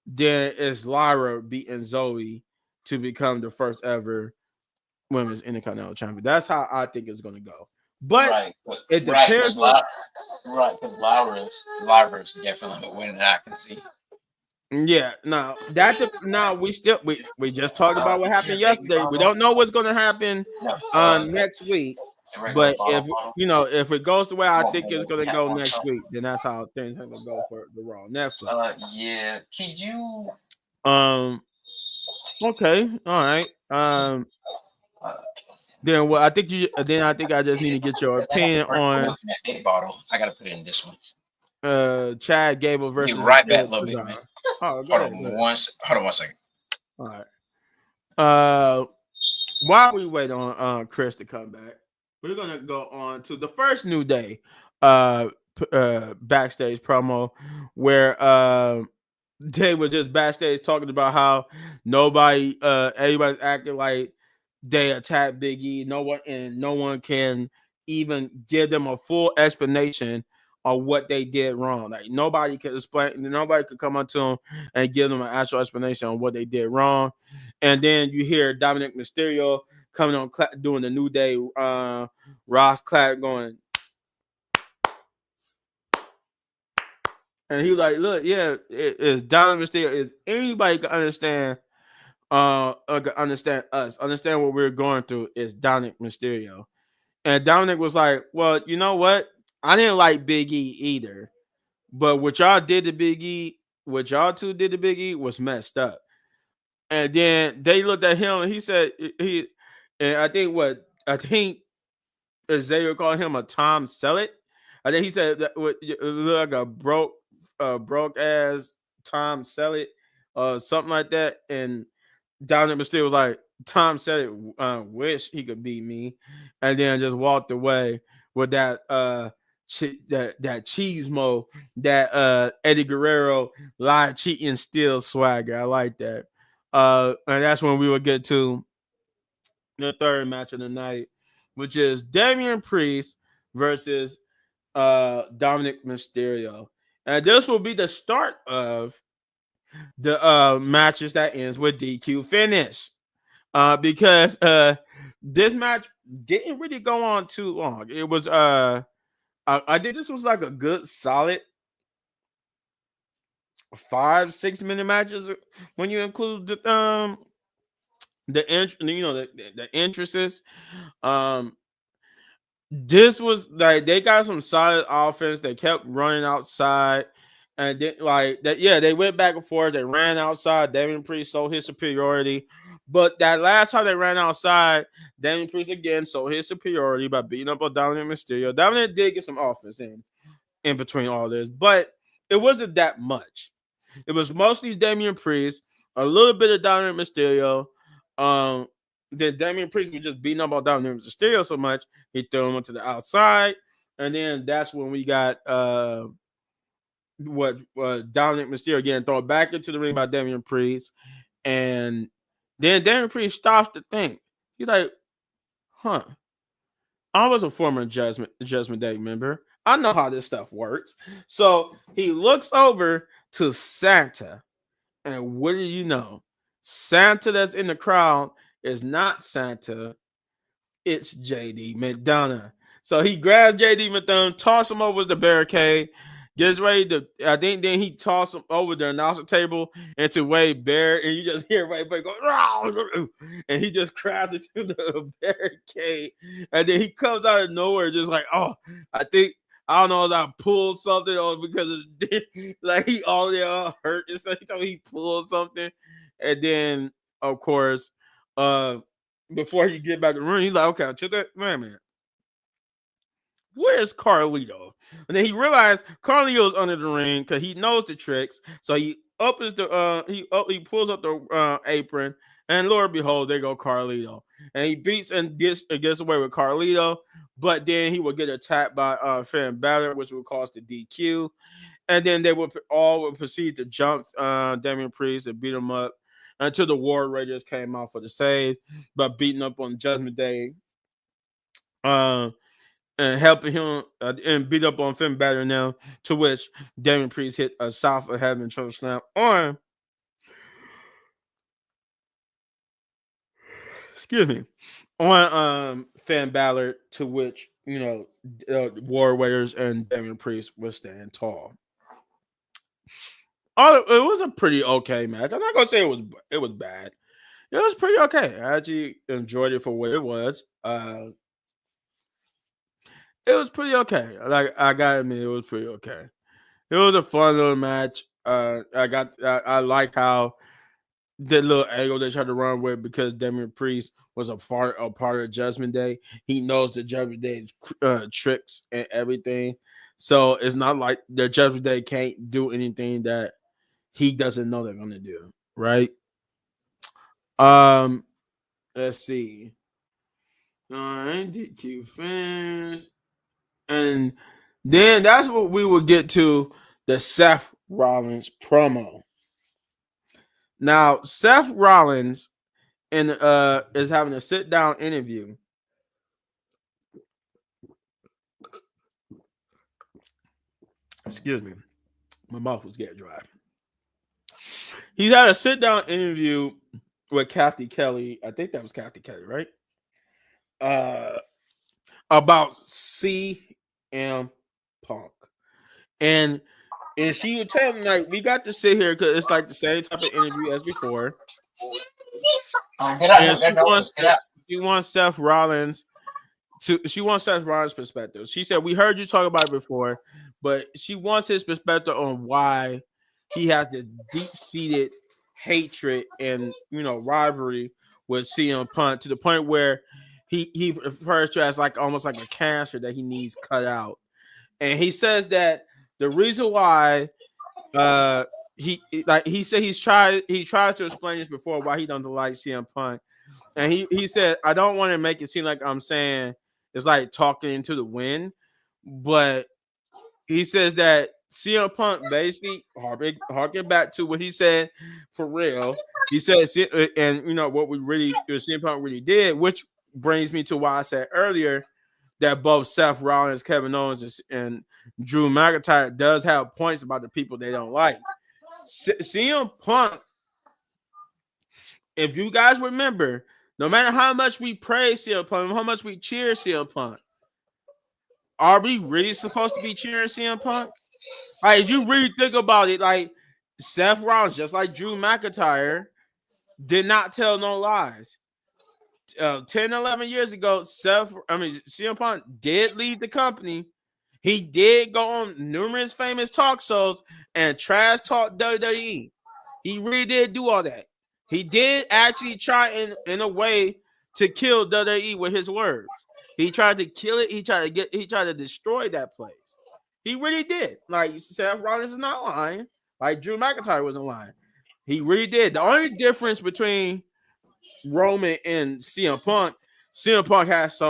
then it's Lyra beating Zoe to become the first ever women's Intercontinental Champion. That's how I think it's going to go. But right, it right, depends on. because Lyra's definitely winning. I can see. Yeah, now we just talked about what Is your happened baby yesterday. We bottle? don't know what's going to happen No, next week. a regular But if bottle. if it goes the way I You want think it's more? going You to got go more next cup? week, then that's how things are going to go for the Raw Netflix. Yeah. Could you? Um. Okay. All right. Uh, Then what I think you then I think I just need to get your I got the opinion first one on open that big bottle. I gotta put it in this one. Chad Gable Be versus right back, Akira little bit, man. Tozawa. Oh, go ahead. Hold on one second. All right. Uh, while we wait on Chris to come back, we're gonna go on to the first New Day backstage promo where they were just backstage talking about how everybody's acting like they attacked Big E. No one can even give them a full explanation of what they did wrong. Like nobody could explain, nobody could come up to them and give them an actual explanation on what they did wrong. And then you hear Dominic Mysterio coming on doing the New Day Ross clap going, and he like, look, yeah, it's Dominic Mysterio. Is anybody can understand understand what we're going through is Dominic Mysterio. And Dominic was like, well, you know what? I didn't like Big E either. But what y'all did to Big E, what y'all two did to Big E was messed up. And then they looked at him and he said and I think Xavier called him a Tom Selleck. I think he said that look like a broke ass Tom Selleck something like that. And Dominic Mysterio was like, Tom said it, wish he could beat me, and then just walked away with that that cheese mo, that Eddie Guerrero lie, cheating, steal swagger. I like that. And that's when we will get to the third match of the night, which is Damian Priest versus Dominic Mysterio. And this will be the start of the matches that ends with DQ finish. Because this match didn't really go on too long. It was I think this was like a good solid 5-6 minute matches when you include the entrances. Um this was like they got some solid offense. They kept running outside And then, like that, yeah, they went back and forth. They ran outside. Damian Priest sold his superiority, but that last time they ran outside, Damian Priest again sold his superiority by beating up on Dominic Mysterio. Dominic did get some offense in between all this, but it wasn't that much. It was mostly Damian Priest, a little bit of Dominic Mysterio. Um, then Damian Priest was just beating up on Dominic Mysterio so much he threw him to the outside, and then that's when we got what Dominic Mysterio getting thrown back into the ring by Damian Priest, and then Damian Priest stops to think. He's like, "Huh, I was a former Judgment Day member. I know how this stuff works." So he looks over to Santa, and what do you know? Santa that's in the crowd is not Santa. It's JD McDonough. So he grabs JD McDonough, tosses him over the barricade, gets ready to. I think then he tosses him over the announcer table into Wade Barrett, and you just hear Wade Barrett go, and he just crashes into the barricade, and then he comes out of nowhere, just like, oh, I think. I don't know if I pulled something or because of like he already hurt and stuff. He told me he pulled something, and then of course, before he get back in the room, he's like, okay, check that man. Where's Carlito? And then he realized Carlito's under the ring because he knows the tricks. So he opens the he pulls up the apron, and Lord behold, there go Carlito. And he beats and gets away with Carlito, but then he will get attacked by Finn Balor, which will cause the DQ. And then they would proceed to jump Damian Priest and beat him up until the War Raiders came out for the save, but beating up on Judgment Day. And helping him and beat up on Finn Balor now, to which Damian Priest hit a South of Heaven choke slam on, excuse me, on Finn Balor, to which War Raiders and Damian Priest will stand tall. Oh, it was a pretty okay match. I'm not gonna say it was bad. It was pretty okay. I actually enjoyed it for what it was. It was pretty okay. Like I gotta admit, it was pretty okay. It was a fun little match. I like how the little angle they tried to run with, because Damian Priest was a part of Judgment Day. He knows the Judgment Day's tricks and everything. So it's not like the Judgment Day can't do anything that he doesn't know they're gonna do, right? Um, let's see. All right, DQ fans. And then that's what we will get to, the Seth Rollins promo. Now, Seth Rollins is having a sit down interview. Excuse me, my mouth was getting dry. He's had a sit down interview with Kathy Kelly. I think that was Kathy Kelly, right? About CM Punk, and she would tell me, like, we got to sit here because it's like the same type of interview as before. And she wants Seth Rollins perspective. She said, we heard you talk about it before, but she wants his perspective on why he has this deep-seated hatred and rivalry with CM Punk, to the point where he refers to it as like almost like a cancer that he needs cut out. And he says that the reason why he said he tried to explain this before, why he doesn't like CM Punk. And he said, I don't want to make it seem like I'm saying it's like talking into the wind, but he says that CM Punk basically harking back to what he said for real. He said, and what CM Punk really did, which brings me to why I said earlier that both Seth Rollins, Kevin Owens, and Drew McIntyre does have points about the people they don't like. CM Punk, if you guys remember, no matter how much we praise CM Punk, how much we cheer CM Punk, are we really supposed to be cheering CM Punk? Like, if you really think about it, like, Seth Rollins, just like Drew McIntyre, did not tell no lies. 10, 11 years ago, CM Punk did leave the company He did go on numerous famous talk shows and trash talk WWE. He really did do all that. He did actually try in a way to kill WWE with his words. He tried to kill it. He tried to destroy that place. He really did. Like Seth Rollins is not lying. Like Drew McIntyre wasn't lying. He really did. The only difference between Roman and CM Punk has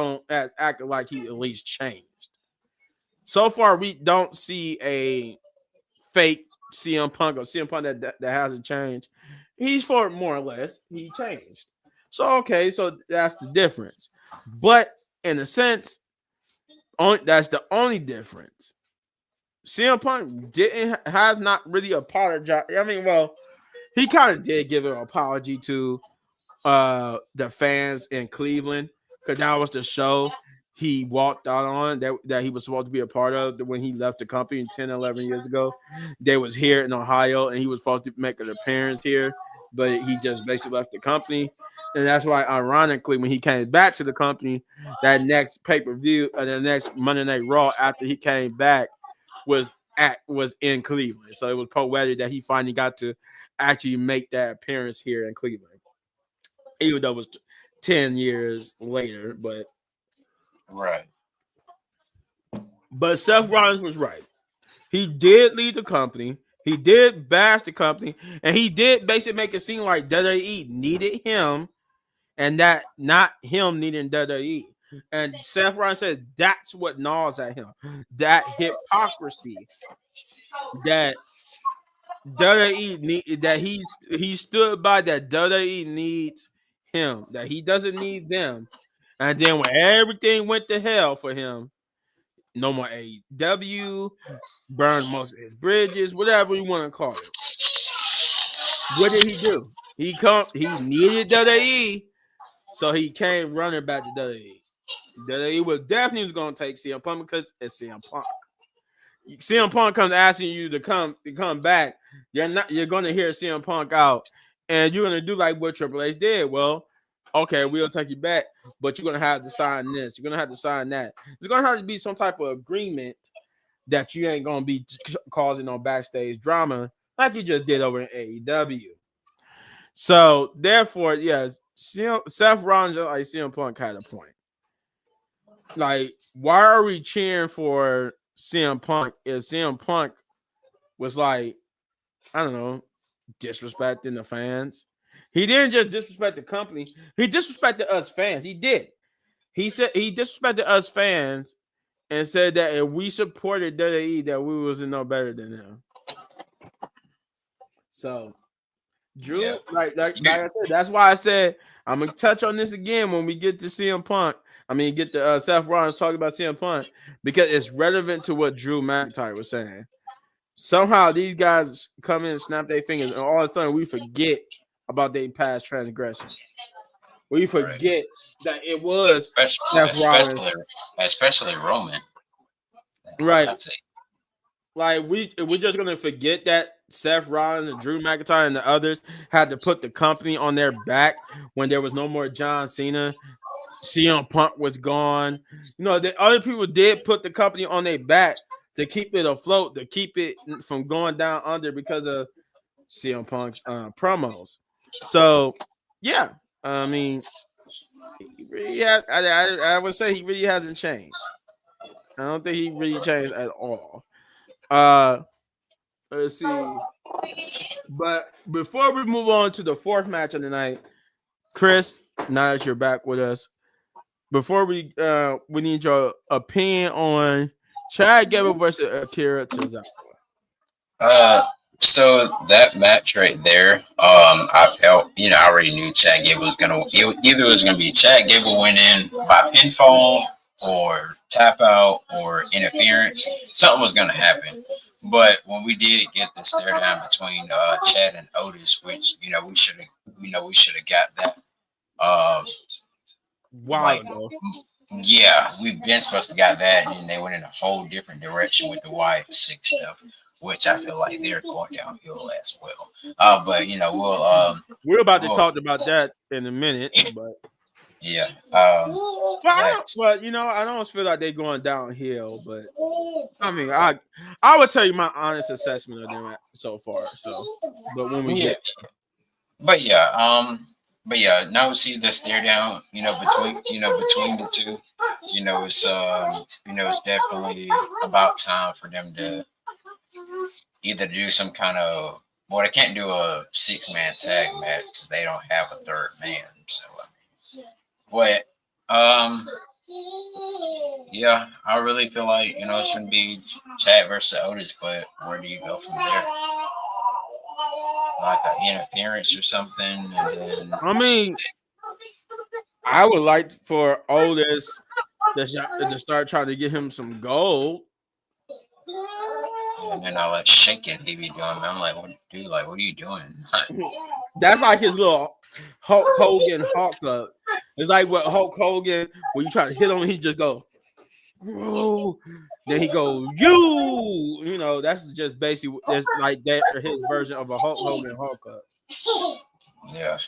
acted like he at least changed. So far, we don't see a fake CM Punk or CM Punk that hasn't changed. He's for more or less. He changed. So okay, so that's the difference. But in a sense, that's the only difference. CM Punk didn't has not really apologized. I mean, well, he kind of did give an apology to the fans in Cleveland because that was the show he walked out on that he was supposed to be a part of when he left the company 10, 11 years ago. They was here in Ohio and he was supposed to make an appearance here, but he just basically left the company. And that's why, ironically, when he came back to the company, that next pay-per-view, the next Monday Night Raw after he came back was in Cleveland. So it was poetic that he finally got to actually make that appearance here in Cleveland, even though it was 10 years later. Right. But Seth Rollins was right. He did leave the company. He did bash the company, and he did basically make it seem like WWE needed him, and that not him needing WWE. And Seth Rollins said that's what gnaws at him. That hypocrisy that that he stood by, that WWE needs him, that he doesn't need them. And then when everything went to hell for him, no more AEW, burned most of his bridges, whatever you want to call it. What did he do? He needed WWE, so he came running back to WWE. WWE was definitely going to take CM Punk because it's CM Punk. CM Punk comes asking you to come back. You're going to hear CM Punk out, and you're going to do like what Triple H did. Well, okay, we'll take you back, but you're going to have to sign this. You're going to have to sign that. There's going to have to be some type of agreement that you ain't going to be causing no backstage drama like you just did over in AEW. So therefore, yes, Seth Rollins like CM Punk had a point. Like, why are we cheering for CM Punk if CM Punk was like, I don't know, disrespecting the fans? He didn't just disrespect the company, he disrespected us fans. He did. He said he disrespected us fans and said that if we supported WWE, that we wasn't no better than them. So Drew, like I said, that's why I said I'm gonna touch on this again when we get to CM Punk. I mean, get to Seth Rollins talking about CM Punk because it's relevant to what Drew McIntyre was saying. Somehow these guys come in and snap their fingers, and all of a sudden we forget about their past transgressions. We forget that it was Seth Rollins, especially Roman. right? Like we're just gonna forget that Seth Rollins and Drew McIntyre and the others had to put the company on their back when there was no more John Cena. CM Punk was gone. You know, the other people did put the company on their back to keep it afloat, to keep it from going down under because of CM Punk's promos. So, yeah, I mean, he really I would say he really hasn't changed. I don't think he really changed at all. Let's see. But before we move on to the fourth match of the night, Chris, now that you're back with us, before we need your opinion on Chad Gable versus Akira Tozawa. So that match right there, I felt, I already knew Chad Gable was gonna either it was gonna be Chad Gable winning by pinfall or tap out or interference. Something was gonna happen. But when we did get the stare down between Chad and Otis, which we should have got that. While ago. Yeah, we've been supposed to got that, and they went in a whole different direction with the Y6 stuff, which I feel like they're going downhill as well. But we're about to talk about that in a minute. But Yeah. But you know, I don't feel like they're going downhill. But I mean, I would tell you my honest assessment of them so far. So, but when we Yeah. get But yeah. But yeah. Now see the stare down. Between the two. It's definitely about time for them to either do some kind of. Well, they can't do a 6-man tag match because they don't have a third man. So, but yeah, I really feel like it shouldn't be Chad versus Otis, but where do you go from there? Like an interference or something, and then I mean, I would like for Otis to start trying to get him some gold. and then I like shaking he be doing. I'm like, what dude? Like, what are you doing? That's like his little Hulk Hogan Hulk up. It's like what Hulk Hogan when you try to hit him, he just go, "Whoa." Then he go, you know, that's just basically it's like that or his version of a Hulk Hogan Hulk up. Yeah.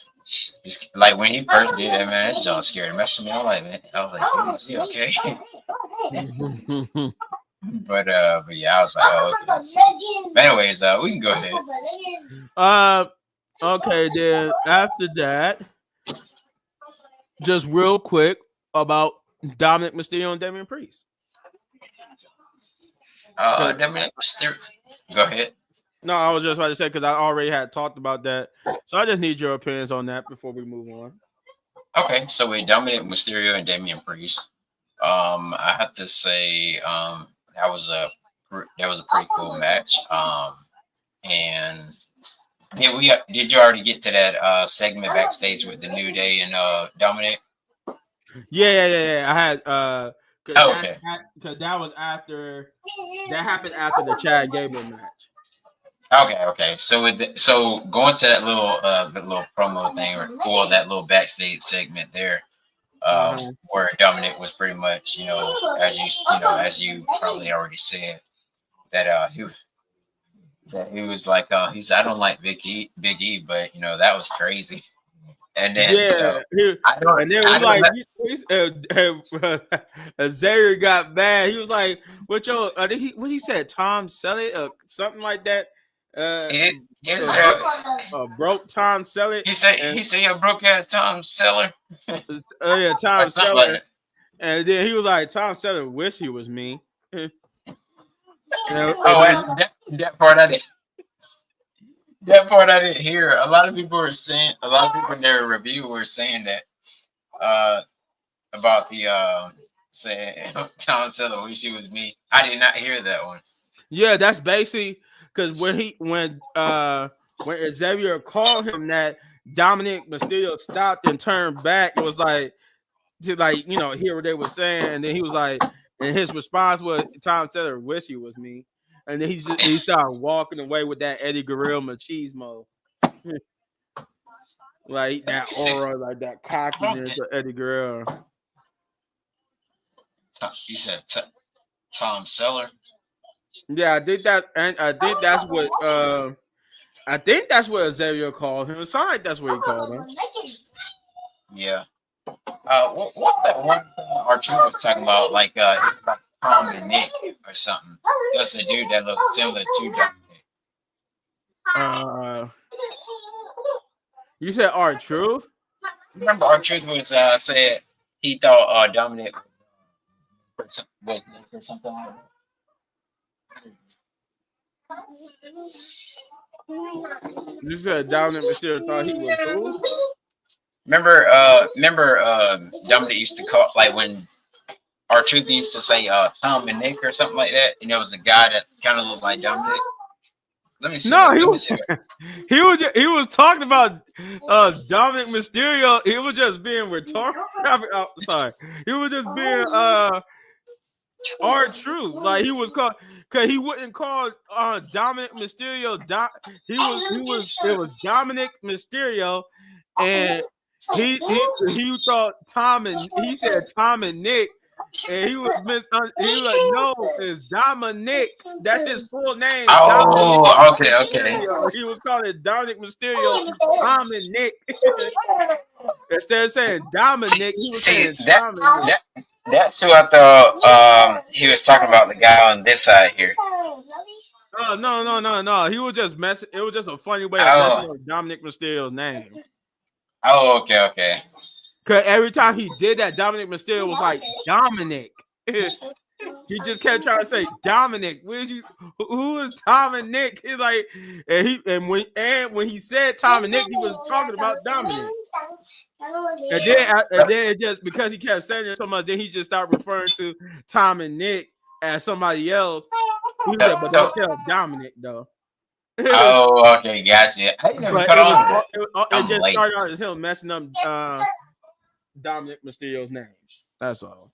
It's like when he first did that, man, that John scared me. I'm like, man, I was like, dude, is he okay? But yeah, I was like, oh, okay. So, but anyways, we can go ahead. Okay, then after that, just real quick about Dominic Mysterio and Damian Priest. Go ahead. No, I was just about to say because I already had talked about that, so I just need your opinions on that before we move on. Okay, so we Dominic Mysterio and Damian Priest. I have to say, that was a pretty cool match. And did you already get to that segment backstage with the New Day and Dominic? Yeah. I had because Oh, okay. that was after that happened after the Chad Gable match. Okay. So going to that little promo thing or that little backstage segment there, where Dominic was pretty much, as you probably already said, that he was like, he said, I don't like Big E, but that was crazy. And then Yeah, so and then it was like Xavier got bad. He was like, "What your?" I think he said Tom Selleck or something like that. it, Broke Tom Selleck. he said a broke ass Tom Seller Yeah, or Tom something like Selleck. that. And then he was like, Tom Selleck wish he was me. and Oh, and that part I didn't. That part I didn't hear. A lot of people in their review were saying that uh, about the saying Tom Seller wish he was me. I did not hear that one. yeah, that's basically because when Xavier called him that, Dominic Mysterio stopped and turned back. It was like to hear what they were saying, and then he was like, and his response was Tom Seller wish he was me, and then he started walking away with that Eddie Guerrero machismo, like that aura, like that cockiness of Eddie Guerrero. You said Tom Seller. Yeah, I think that, and I think that's what Xavier called him. It sounded like that's what he called him. Yeah. What that one thing Archer was talking about, like Tom and Nick or something. That's a dude that looks similar to Dominic. You said R-Truth? Remember Archer was said he thought Dominic was Nick or something like that. You said Dominic Mysterio thought he was who? Remember, Dominic used to call, like when R-Truth used to say Tom and Nick or something like that, and there was a guy that kind of looked like Dominic. Let me see. No, he was talking about Dominic Mysterio. He was just being retarded. Sorry, he was just being R-Truth. Like he was called because he wouldn't call Dominic Mysterio. It was Dominic Mysterio, and he thought he said Tom and Nick. And he was like, no, it's Dominic. That's his full name. Oh, okay. He was calling it Dominic Mysterio, Tom and Nick. Instead of saying Dominic, he was See saying Dominic. that's who I thought he was talking about, the guy on this side here. Oh no. He was just messing. It was just a funny way of messing Oh, up Dominic Mysterio's name. oh, okay. Cause every time he did that, Dominic Mysterio was like Dominic. He just kept trying to say Dominic. Where's you? Who is Dominic? He's like, and when he said Dominic, he was talking about Dominic. And then it just because he kept saying it so much, then he just started referring to Tom and Nick as somebody else. He was like, but don't So, tell Dominic though. oh, okay, gotcha. I didn't even But cut it was on to that. it I'm just late. started out as him messing up Dominic Mysterio's name. That's all.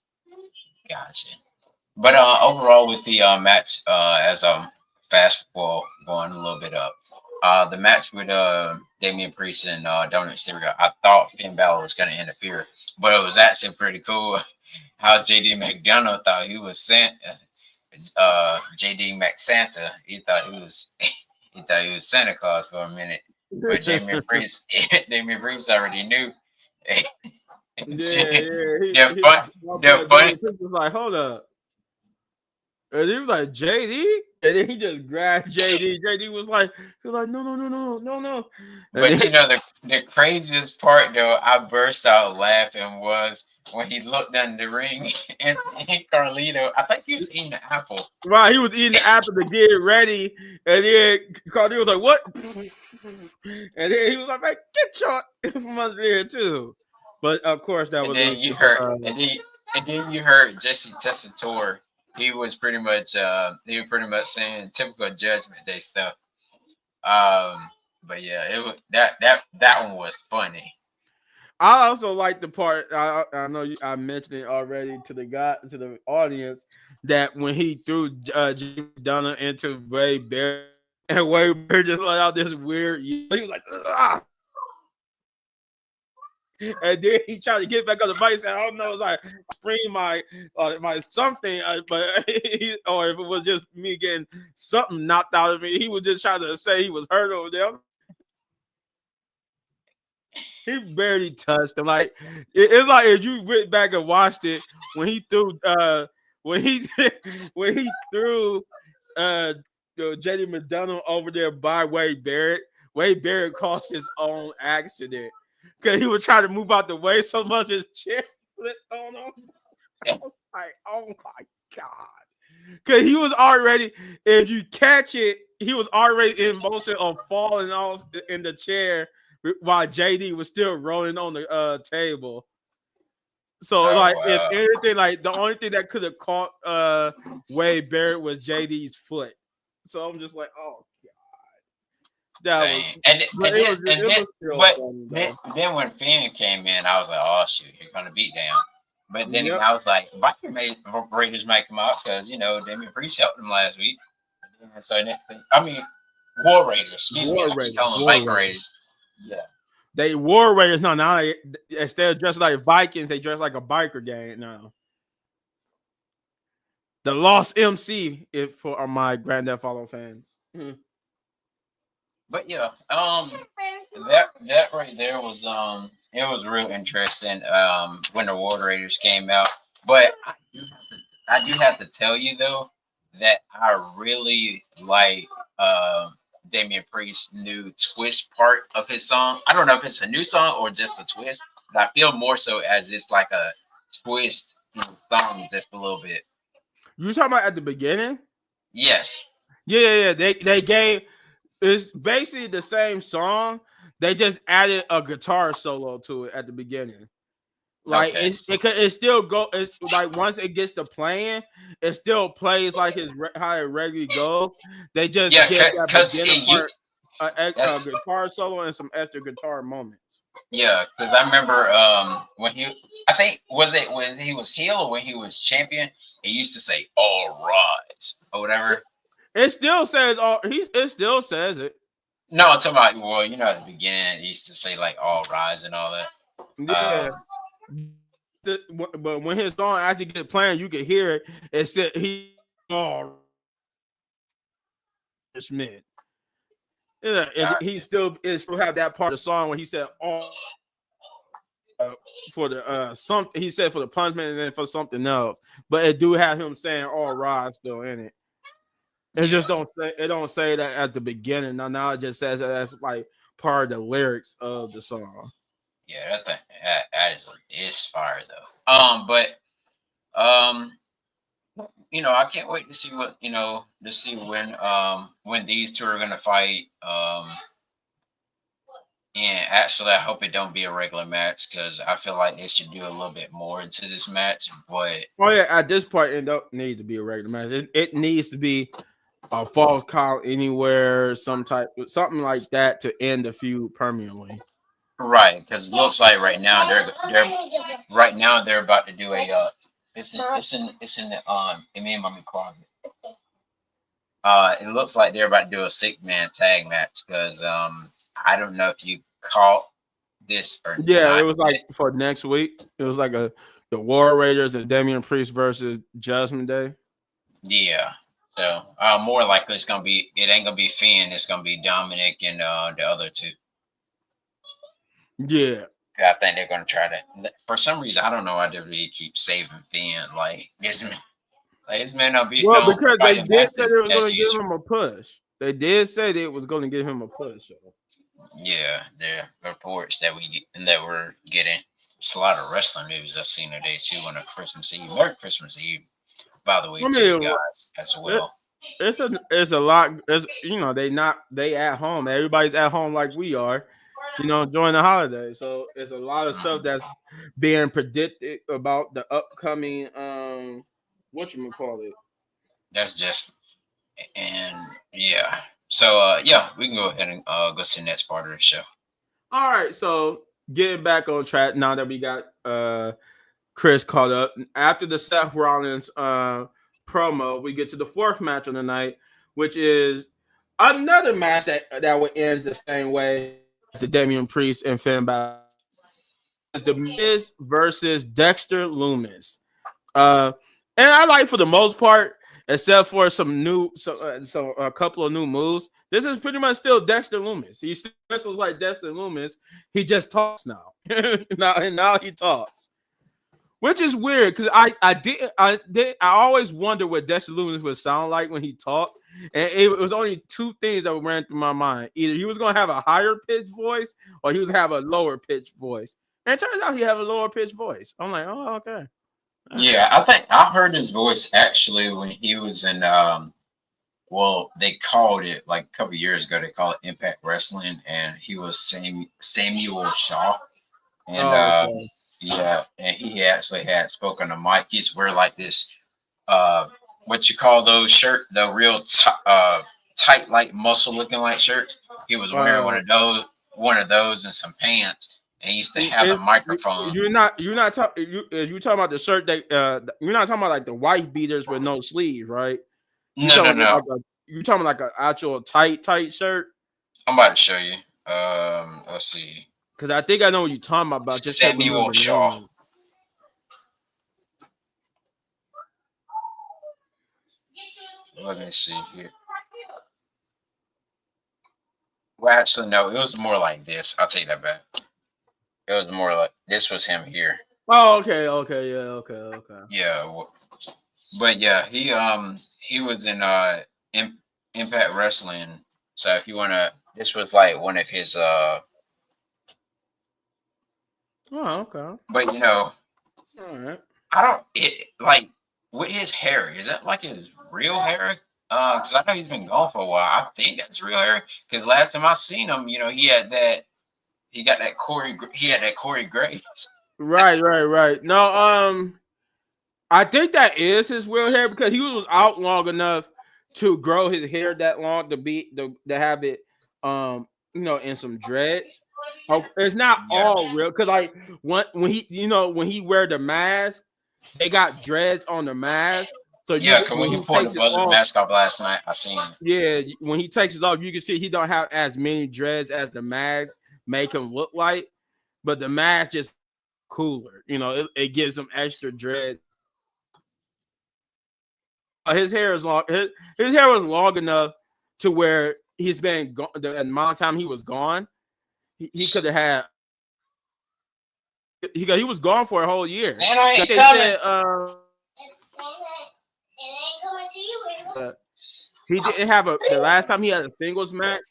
Gotcha. But overall, with the match, as fast forward going a little bit up, the match with Damian Priest and Dominic Mysterio, I thought Finn Balor was going to interfere, but it was actually pretty cool how JD McDonough thought he was JD McSanta. He thought he was he thought he was Santa Claus for a minute, but Damian Priest already knew. Yeah. they're He fun. my They're boy funny. Damian Priest was like, hold up. And he was like, JD? And then he just grabbed JD. JD was like, no. And But then, you know the craziest part though, I burst out laughing was when he looked under the ring and Carlito. I think he was eating an apple. right, he was eating the apple to get it ready. And then Cardi was like, what? And then he was like, get your from under there too. But of course, that And would then lead you to heard, the and then you heard Jesse Tessitore. He was pretty much saying typical Judgment Day stuff. But yeah, it was that one was funny. I also like the part. I know I mentioned it already to the audience that when he threw Jimmy Dunner into Ray Bear and Ray Bear just let out this weird. He was like, ah! And then he tried to get back on the bike. Said, "I don't know, it's like scream my something, but or if it was just me getting something knocked out of me, he was just trying to say he was hurt over there." He barely touched him. Like it's like if you went back and watched it when he threw when he when he threw JD McDonough over there by Wade Barrett. Wade Barrett caused his own accident because he was trying to move out the way so much his chair flipped on him. I was like, oh my god. Because he was already, if you catch it, he was already in motion of falling off in the chair while JD was still rolling on the table. So, Oh like, if wow. anything, like the only thing that could have caught Wade Barrett was JD's foot. So I'm just like, oh god, that was, Dang. And but and then and it then was still but funny then, though. then when Finn came in, I was like, oh shoot, here gonna beat down. But then again, Yep, I was like, Raiders might come out because Damian Priest helped them last week. And so next thing, I mean, War Raiders. Excuse me, War I keep Raiders, calling them War Viking Raiders. Raiders. Yeah. They War Raiders. No, now instead of dressing like Vikings, they dress like a biker gang now. The Lost MC, if for my Granddad Follow fans. But yeah, that right there was it was real interesting when the War Raiders came out. But I do have to tell you though that I really like Damian Priest's new twist part of his song. I don't know if it's a new song or just a twist, but I feel more so as it's like a twist in the song just a little bit. You were talking about at the beginning? Yes. Yeah. They gave it's basically the same song. They just added a guitar solo to it at the beginning. Like Okay. it still go. It's like once it gets to playing, it still plays like how it regularly goes. They just Yeah, give that cause beginning it you part a that's guitar solo and some extra guitar moments. yeah, because I remember when I think was it when he was heel or when he was champion, he used to say "all right" or whatever. It still says all. It still says it. No, I'm talking about at the beginning he used to say like "all rise" and all that. Yeah. Um, But when his song actually get playing, you can hear it. It said he all Smith. Yeah, and I, he still have that part of the song when he said all. for the something he said for the punishment and then for something else, but it do have him saying "all rise" still in it. It Yeah, just don't say that at the beginning. Now it just says that that's like part of the lyrics of the song. yeah, that thing that is fire though. But um, I can't wait to see what to see when these two are gonna fight. And actually, I hope it don't be a regular match because I feel like they should do a little bit more into this match. But Oh yeah, at this point it don't need to be a regular match. It needs to be a false count anywhere, something like that to end the feud permanently. right, because it looks like they're about to do a it's in the in me and mommy closet. It looks like they're about to do a 6-man tag match because I don't know if you caught this or Yeah, it not. was like for next week. It was like the War Raiders and Damian Priest versus Judgment Day. Yeah. So more likely it ain't gonna be Finn, it's gonna be Dominic and the other two. Yeah. I think they're gonna try to for some reason I don't know why WWE keeps saving Finn. This man Well, don't because fight they him did say they was as going to give usual. him a push. They did say they was going to give him a push. Yeah, the reports that we're getting. It's a lot of wrestling movies I've seen today too on a Christmas Eve. Merry Christmas Eve, by the way, I to you mean, guys as it, well. it's a lot. It's, they at home. Everybody's at home like we are. During the holidays. So it's a lot of stuff that's being predicted about the upcoming what you call it. That's just and yeah. So yeah, we can go ahead and go to the next part of the show. All right, so getting back on track now that we got Chris caught up. After the Seth Rollins promo, we get to the fourth match of the night, which is another match that would end the same way as the Damian Priest and Finn Balor. It's the Miz versus Dexter Lumis. Uh, and I like for the most part, except for some a couple of new moves. This is pretty much still Dexter Lumis. He still wrestles like Dexter Lumis. He just talks now. now he talks, which is weird because I always wonder what Dexter Lumis would sound like when he talked, and it was only two things that ran through my mind: either he was gonna have a higher pitched voice, or he was gonna have a lower pitched voice. And it turns out he had a lower pitched voice. I'm like, oh, okay. All right. Yeah, I think I heard his voice actually when he was in well, they called it like a couple years ago. They called it Impact Wrestling, and he was Samuel Shaw, and Oh, okay. yeah, and he actually had spoken to Mike. He's wearing like this uh, what you call those the real tight like muscle looking like shirts. He was wearing Uh, one of those and some pants, and he used to have the it, microphone. you're not talking you talking about the shirt that you're not talking about like the white beaters with no sleeves, right? You No, no, talking about no. you talking about like an actual tight shirt? I'm about to show you. Let's see. Because I think I know what you're talking about. Just can't Samuel remember the Shaw. name. Let me see here. Well, actually, no. It was more like this. I'll take that back. It was more like this was him here. Oh, okay, yeah, okay. Yeah, but yeah, he was in Impact Wrestling. So if you wanna, this was like one of his Oh, okay. But All right. I don't like with his hair. Is that like his real hair? Because I know he's been gone for a while. I think that's real hair. Because last time I seen him, he had that. He got that Corey. He had that Corey Graves. Right. No, I think that is his real hair because he was out long enough to grow his hair that long to have it in some dreads. Oh, it's not Yeah. all real because like when he wear the mask, they got dreads on the mask. So Yeah, cause when when he he pulled the takes it Buzzard off, mask off last night, I seen it. yeah, when he takes it off, you can see he don't have as many dreads as the mask make him look like, but the mask just cooler. It gives him extra dreads. His hair is long. His hair was long enough to where he's been gone. The amount of time he was gone, he could have had he was gone for a whole year. Santa ain't They coming. said he didn't have the last time he had a singles match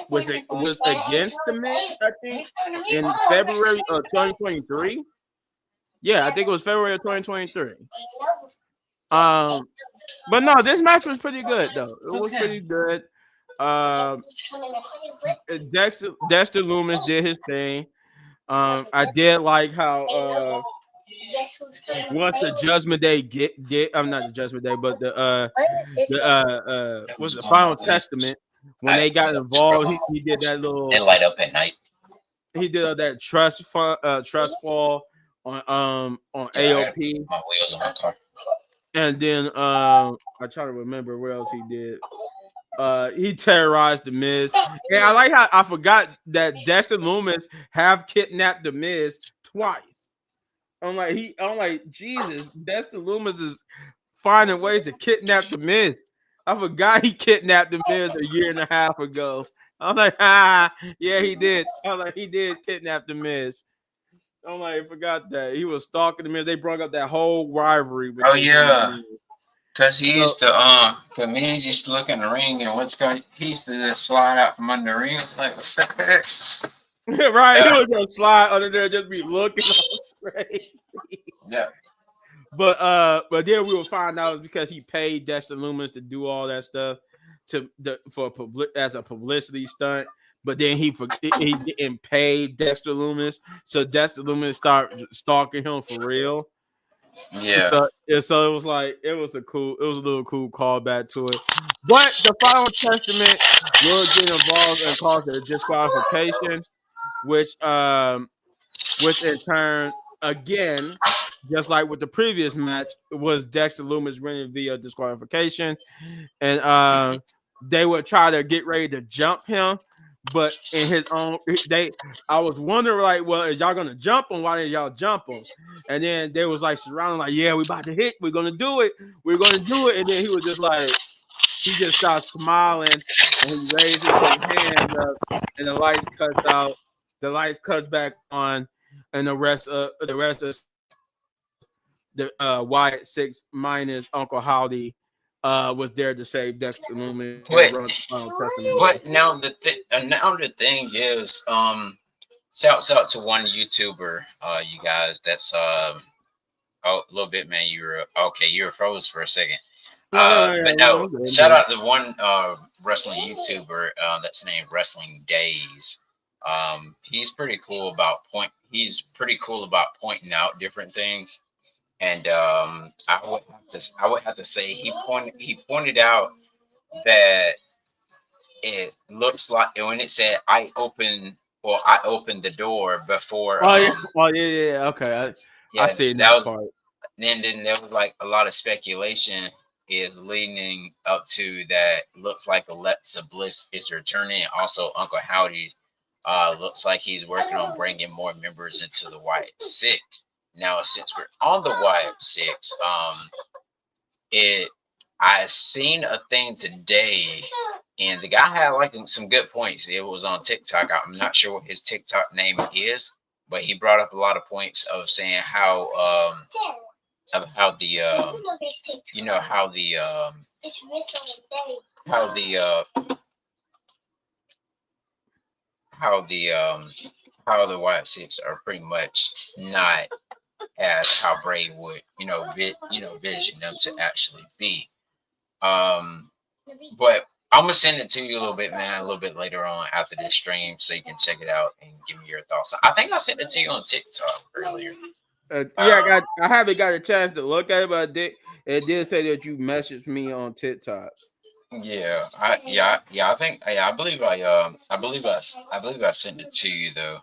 was against the Miz, I think, in February of 2023. Yeah, I think it was February of 2023. Um, but no, this match was pretty good though. It was Okay. pretty good. Um, Dexter Loomis did his thing. I did like how once the Judgment Day get I'm not the Judgment Day, but what's Who's the going Final on, please? Testament when they got Scroll. involved. He did that They little light up at night. he did that trust fall on Yeah, I got AOP, my wheels on my car. and then I try to remember what else he did. He terrorized the Miz, and I like how I forgot that Dexter Loomis have kidnapped the Miz twice. I'm like Jesus, Dexter Loomis is finding ways to kidnap the Miz. I forgot he kidnapped the Miz a year and a half ago. I'm like, yeah, he did. I'm like, he did kidnap the Miz. I'm like, I forgot that he was stalking the Miz. They brought up that whole rivalry Oh between him and the yeah, Miz. cause he So used to cause me used to look in the ring and what's going he used to just slide out from under the ring like what the heck? right, he Yeah, was gonna slide under there, just be looking all crazy. yeah, But then we will find out it's because he paid Dexter Loomis to do all that stuff as a publicity stunt. But then he didn't pay Dexter Loomis, so Dexter Loomis started stalking him for real. yeah, So it was like it was a little cool callback to it. But the Final Testament will get involved and cause a disqualification, which which in turn again, just like with the previous match, it was Dexter Loomis winning via disqualification, and they would try to get ready to jump him, but in his own I was wondering like, well, is y'all gonna jump him? Why didn't y'all jump him? And then they was like surrounding, like, yeah, we about to hit, we're gonna do it, and then he was just like, he just starts smiling and he raises his hands up, and the lights cuts out, the lights cuts back on, and the rest of the Wyatt Six minus Uncle Howdy was there to save Dexter Loomis and but run the Final Testament off. but now the thing is shouts out to one YouTuber you guys that's oh a little bit man you were okay you were froze for a second. No, no, no, But no, no, I'm good, I'm shout good. out to one wrestling YouTuber that's named Wrestling Days. He's pretty cool about pointing out different things, and I would have to say he pointed out that it looks like when it said I opened the door before Oh yeah, oh yeah, yeah, yeah. Okay, I yeah seen that that was part. then there was like a lot of speculation is leading up to that looks like Alexa Bliss is returning. Also, Uncle Howdy looks like he's working on bringing more members into the Wyatt Six. Now, since we're on the Wyatt Six, it I seen a thing today, and the guy had like some good points. It was on TikTok. I'm not sure what his TikTok name is, but he brought up a lot of points of saying how the you know how the how the how the White Six are pretty much not as how Bray would vision them to actually be. Um, but I'm gonna send it to you a little bit, man, a little bit later on after this stream, so you can check it out and give me your thoughts. I think I sent it to you on TikTok earlier. Yeah, Um, I haven't got a chance to look at it, but it did say that you messaged me on TikTok. I think I believe I sent it to you though.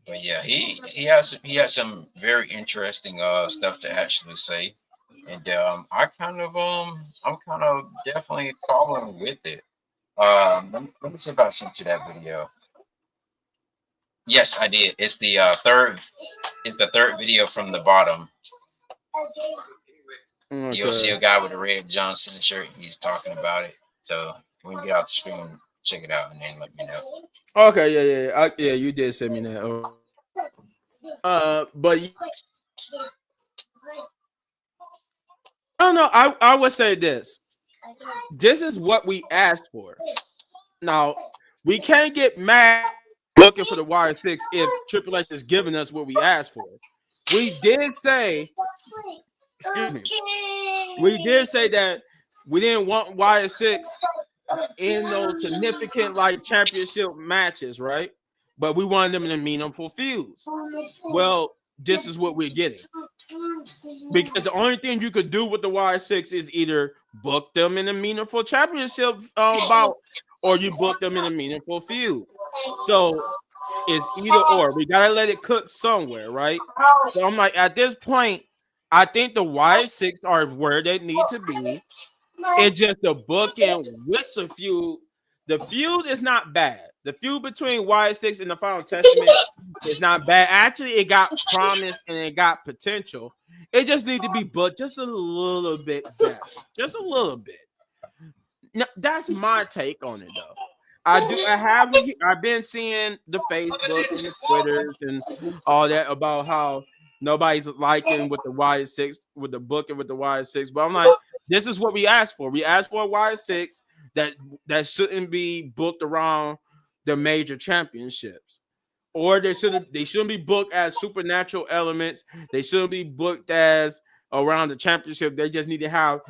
But yeah, he has some very interesting stuff to actually say, and I'm kind of definitely following with it. Let me see if I sent you that video. Yes, I did. It's the third video from the bottom. You'll see Okay. a guy with a red Johnson shirt. He's talking about it. So when you get off the stream, check it out and then let me know. Okay. Yeah. Yeah. Yeah. You did send me that. Okay. But I don't know. I would say this. This is what we asked for. Now we can't get mad looking for the wire six if Triple H is giving us what we asked for. We did say, excuse me, we did say that we didn't want wire six in those significant like championship matches, right? But we wanted them in meaningful feuds. Well, this is what we're getting. Because the only thing you could do with the Y6 is either book them in a meaningful championship bout or you book them in a meaningful feud. So it's either or. We gotta let it cook somewhere, right? So I'm like, at this point, I think the Y6 are where they need to be. It's just the booking with the feud. The feud is not bad. The feud between Y6 and the Final Testament is not bad. Actually, it got promise and it got potential. It just needs to be booked just a little bit better. Just a little bit. Now, that's my take on it, though. I've been seeing the Facebook and the Twitters and all that about how nobody's liking with the Y6 with the booking with the Y6. But I'm like, this is what we asked for. We asked for a Y6 that shouldn't be booked around the major championships. Or they shouldn't be booked as supernatural elements. They shouldn't be booked as around the championship. They just need to have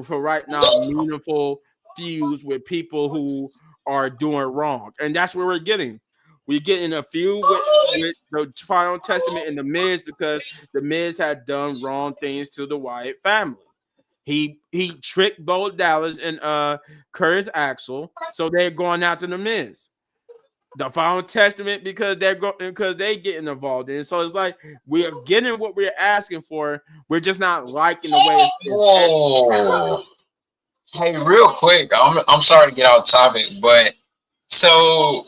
for right now meaningful feuds with people who are doing wrong. And that's where we're getting. We're getting a feud with the Final Testament and the Miz because the Miz had done wrong things to the Wyatt family. He tricked Bo Dallas and Curtis Axel, so they're going after the Miz. The Final Testament because because they getting involved in it. So it's like we're getting what we're asking for. We're just not liking the way it's been. Whoa. Hey, real quick, I'm sorry to get off topic, but so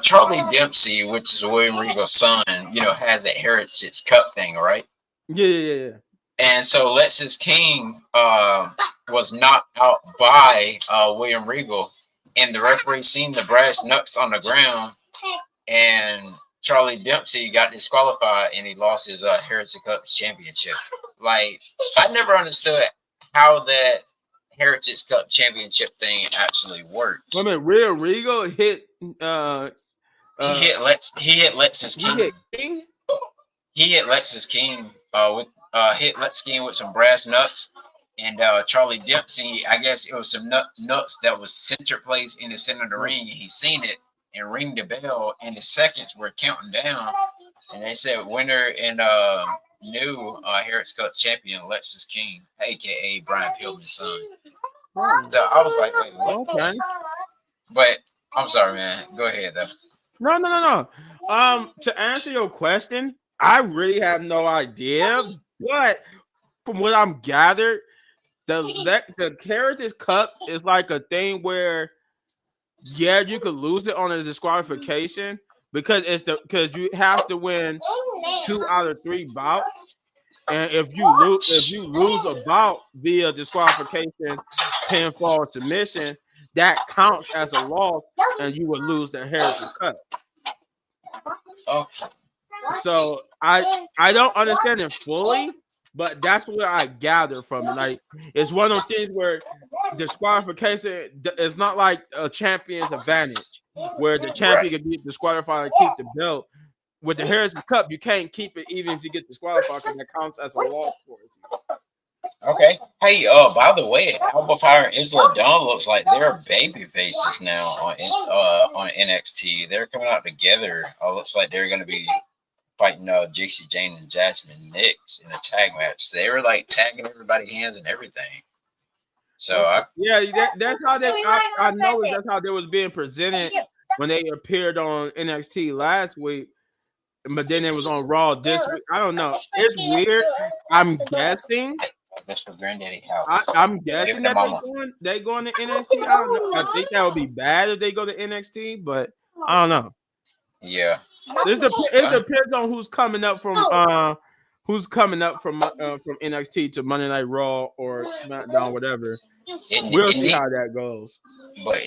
Charlie Dempsey, which is William Regal's son, has that Heritage Cup thing, right? Yeah. And so Lexus King was knocked out by William Regal, and the referee seen the brass knucks on the ground, and Charlie Dempsey got disqualified, and he lost his Heritage Cup championship. Like, I never understood how that Heritage Cup championship thing actually works. I mean, Real Regal hit. He hit Lexus King. He hit King. He hit Lexus King with hit Lexus King with some brass nuts, and Charlie Dempsey, I guess it was some nuts that was center place in the center of the ring, and he seen it and ring the bell, and the seconds were counting down, and they said winner and new Heritage Cup champion Lexus King, aka Brian Pillman's son. So I was like, wait, what? Okay. But I'm sorry, man. Go ahead though. No. To answer your question, I really have no idea, but from what I'm gathered, the Heritage Cup is like a thing where, yeah, you could lose it on a disqualification because you have to win 2 out of 3 bouts, and if you lose a bout via disqualification, pinfall, submission, that counts as a loss, and you would lose the Heritage Cup. Okay. So I don't understand it fully, but that's what I gather from it. Like, it's one of those things where disqualification is not like a champion's advantage, where the champion can get disqualified and keep the belt. With the Heritage Cup, you can't keep it even if you get disqualified because that counts as a loss for you. Okay. Hey, by the way, Alba Fire and Isla Dawn looks like they're baby faces now on NXT. They're coming out together. Looks like they're gonna be fighting Jixie Jane and Jasmine Nix in a tag match. They were like tagging everybody's hands and everything. So that's how I know that's how they was being presented when they appeared on NXT last week, but then it was on Raw this week. I don't know. It's weird. I'm guessing. That's for Granddaddy House. I'm guessing that they going to NXT. I don't know. I think that would be bad if they go to NXT, but I don't know. Yeah. It depends on who's coming up from NXT to Monday Night Raw or SmackDown, whatever. We'll see how that goes. But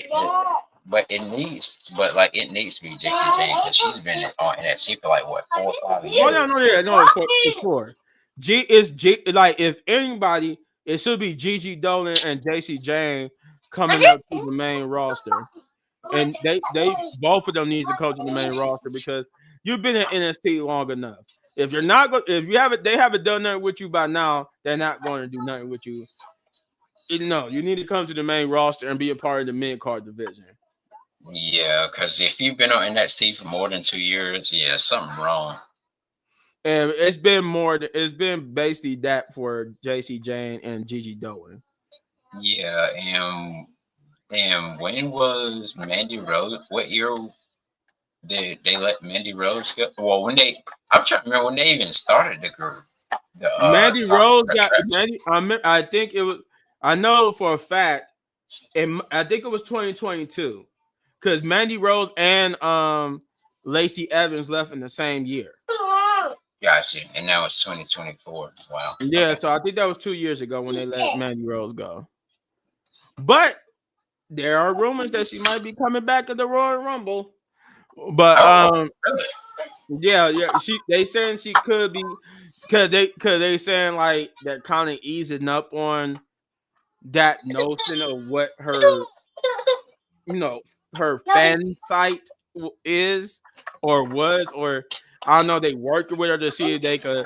but it needs to be Jackie Jane because she's been on NXT for like what 4 or 5 years. Oh no, yeah, no, it's four. G like if anybody, it should be Gigi Dolan and JC Jane coming up to the main roster, and they both of them needs to come to the main roster because you've been in NXT long enough. If you're not if you haven't, they haven't done nothing with you by now, they're not going to do nothing with you. No, you need to come to the main roster and be a part of the mid card division. Yeah, because if you've been on NXT for more than 2 years, yeah, something wrong. And it's been basically that for JC Jane and Gigi Dolan. Yeah, and when was Mandy Rose? What year did they let Mandy Rose go? Well, I'm trying to remember when they even started the group. Mandy Rose got Attraction. Mandy. I think it was. I know for a fact, and I think it was 2022 because Mandy Rose and Lacey Evans left in the same year. Gotcha. And now it's 2024. Wow. Yeah, Okay. so I think that was 2 years ago when they let Mandy Rose go. But there are rumors that she might be coming back at the Royal Rumble. But Really? yeah, they saying she could be because they saying like that kind of easing up on that notion of what her her fan site is or was, or I don't know, they working with her to see if they could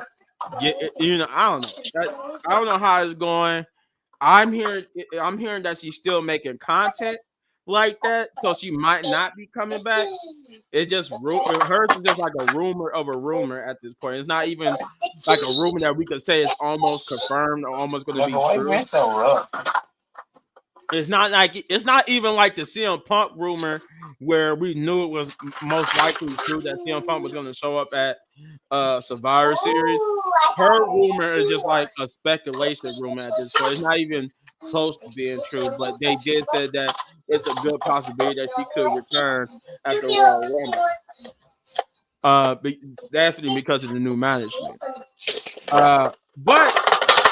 get I don't know. I don't know how it's going. I'm hearing that she's still making content like that, so she might not be coming back. It's just hers is just like a rumor of a rumor at this point. It's not even like a rumor that we could say is almost confirmed or almost going to be true. So rough. It's not even like the CM Punk rumor where we knew it was most likely true that CM Punk was going to show up at Survivor Series. Her rumor is just like a speculation rumor at this point. It's not even close to being true, but they did say that it's a good possibility that she could return at the Royal Rumble. Definitely because of the new management. But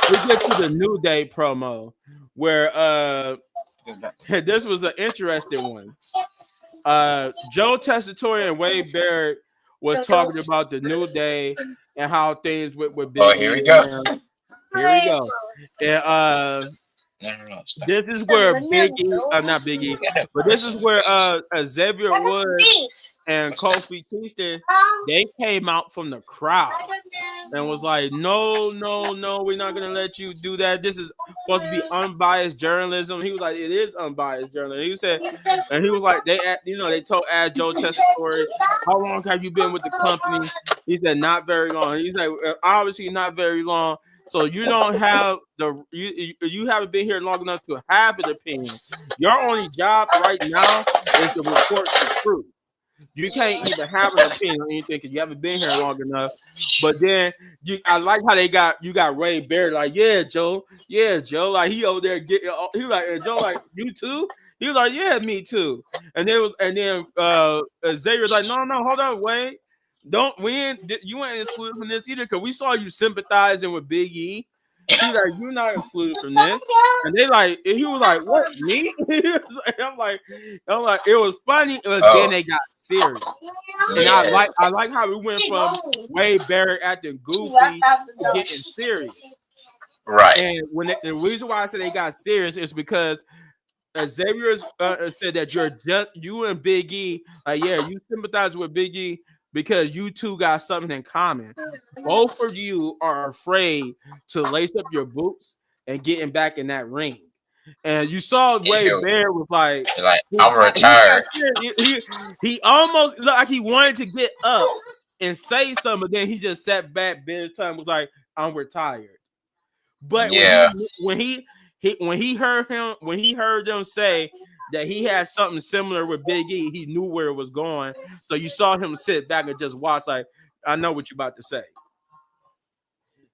we get to the New Day promo where this was an interesting one. Joe Tessitore and Wade Barrett was talking about the New Day and how things with Big E. Here we go. Here we go. And this is where Big E, not Big E, but this is where Xavier Woods and Kofi Kingston, they came out from the crowd and was like, no, we're not gonna let you do that. This is supposed to be unbiased journalism. He was like, it is unbiased journalism. He said, and he was like, they told Joe Tessitore, how long have you been with the company? He said, not very long. He's like, obviously not very long. So you don't have you haven't been here long enough to have an opinion. Your only job right now is to report the truth. You can't even have an opinion on anything because you haven't been here long enough. But then I like how you got Ray Barrett like, yeah, Joe, like he over there getting. He was like, and Joe like, you too. He was like, yeah, me too. And then Xavier's like, no, hold on, Wade. You ain't excluded from this either because we saw you sympathizing with Big E. He's like, you're not excluded from this. And he was like, what, me? I'm like, it was funny, but then they got serious. And I like how we went from Wade Barrett acting goofy to getting serious. Right. And the reason why I said they got serious is because Xavier said that you and Big E, you sympathize with Big E because you two got something in common. Both of you are afraid to lace up your boots and getting back in that ring. And you saw Wade Barrett was like I'm retired. He almost looked like he wanted to get up and say something, but then he just sat back, bit his tongue, was like, I'm retired. But when he heard them say that he had something similar with Big E, he knew where it was going. So you saw him sit back and just watch, like, I know what you're about to say.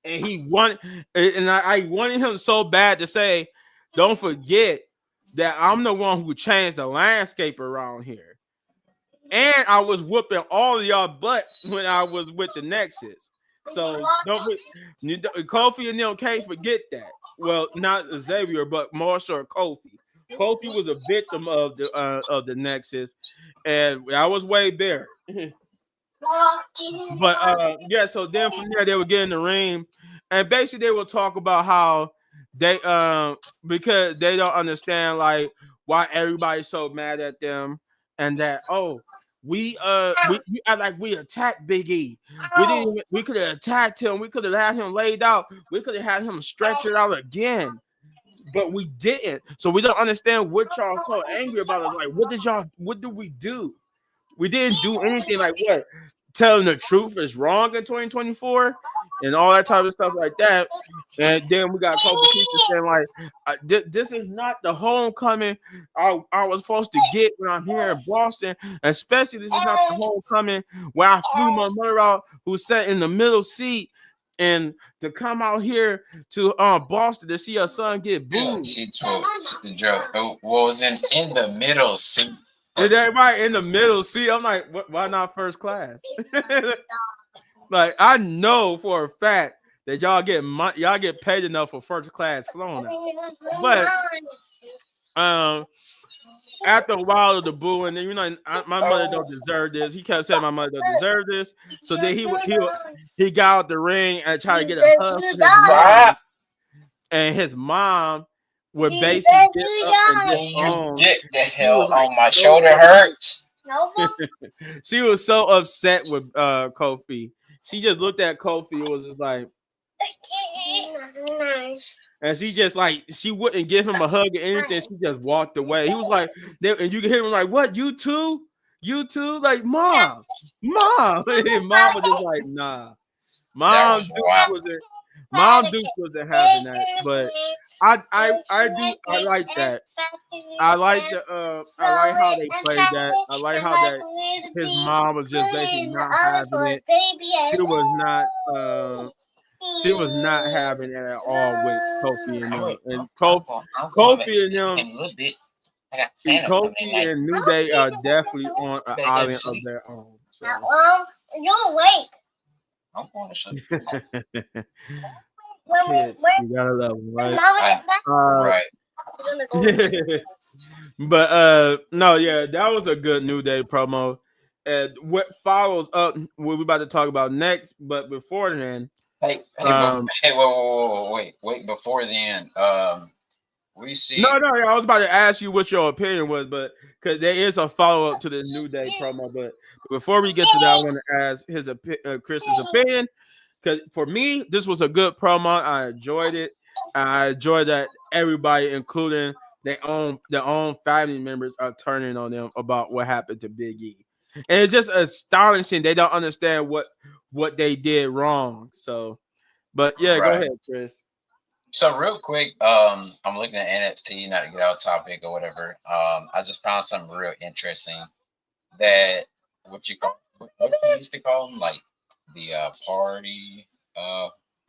And I wanted him so bad to say, don't forget that I'm the one who changed the landscape around here. And I was whooping all of y'all butts when I was with the Nexus. So Kofi and them can't forget that. Well, not Xavier, but more so Kofi. Kofi was a victim of the Nexus, and I was way there. But yeah, so then from there they would get in the ring, and basically they will talk about how they because they don't understand like why everybody's so mad at them, and that we act like we attacked Big E. We could have attacked him, we could have had him laid out, we could have had him stretched out again. But we didn't. So we don't understand what y'all so angry about us. Like, what did we do? We didn't do anything like what? Telling the truth is wrong in 2024 and all that type of stuff like that. And then we got Kofi Kingston saying like, this is not the homecoming I was supposed to get when I'm here in Boston. Especially this is not the homecoming where I flew my mother out who sat in the middle seat and to come out here to Boston to see her son get booed. She told was in the middle seat. Is everybody in the middle seat? I'm like, why not first class? Like, I know for a fact that y'all get paid enough for first class flown out. But after a while of the booing, then my mother don't deserve this. He kept saying my mother don't deserve this. So then he got out the ring and tried to get a hug from his mom, and his mom would basically get up and get the hell on my shoulder hurts. She was so upset with Kofi. She just looked at Kofi and was just like, and she just like she wouldn't give him a hug or anything. She just walked away. He was like, and you can hear him like, "What? You too? Like, mom." And mom was just like, "Nah." Mom Duke wasn't having that, but I like that. I like how they played that. I like how that his mom was just basically not having it. She was not having it at all with Kofi and them. And Kofi and them, Kofi and New Day are definitely on an island of their own. So. You're awake. I'm going to sleep. Kids, you gotta love them, right? Right. But no, yeah, that was a good New Day promo. And what follows up, what we're about to talk about next, but before then, wait. Before then, we see. No, I was about to ask you what your opinion was, but because there is a follow up to the New Day promo. But before we get to that, I want to ask Chris's opinion. Because for me, this was a good promo. I enjoyed it. I enjoyed that everybody, including their own family members, are turning on them about what happened to Big E. And it's just astonishing. They don't understand what they did wrong. So, but yeah, Go ahead, Chris. So real quick, I'm looking at NXT, not to get out topic or whatever. I just found something real interesting that what you used to call them, like the party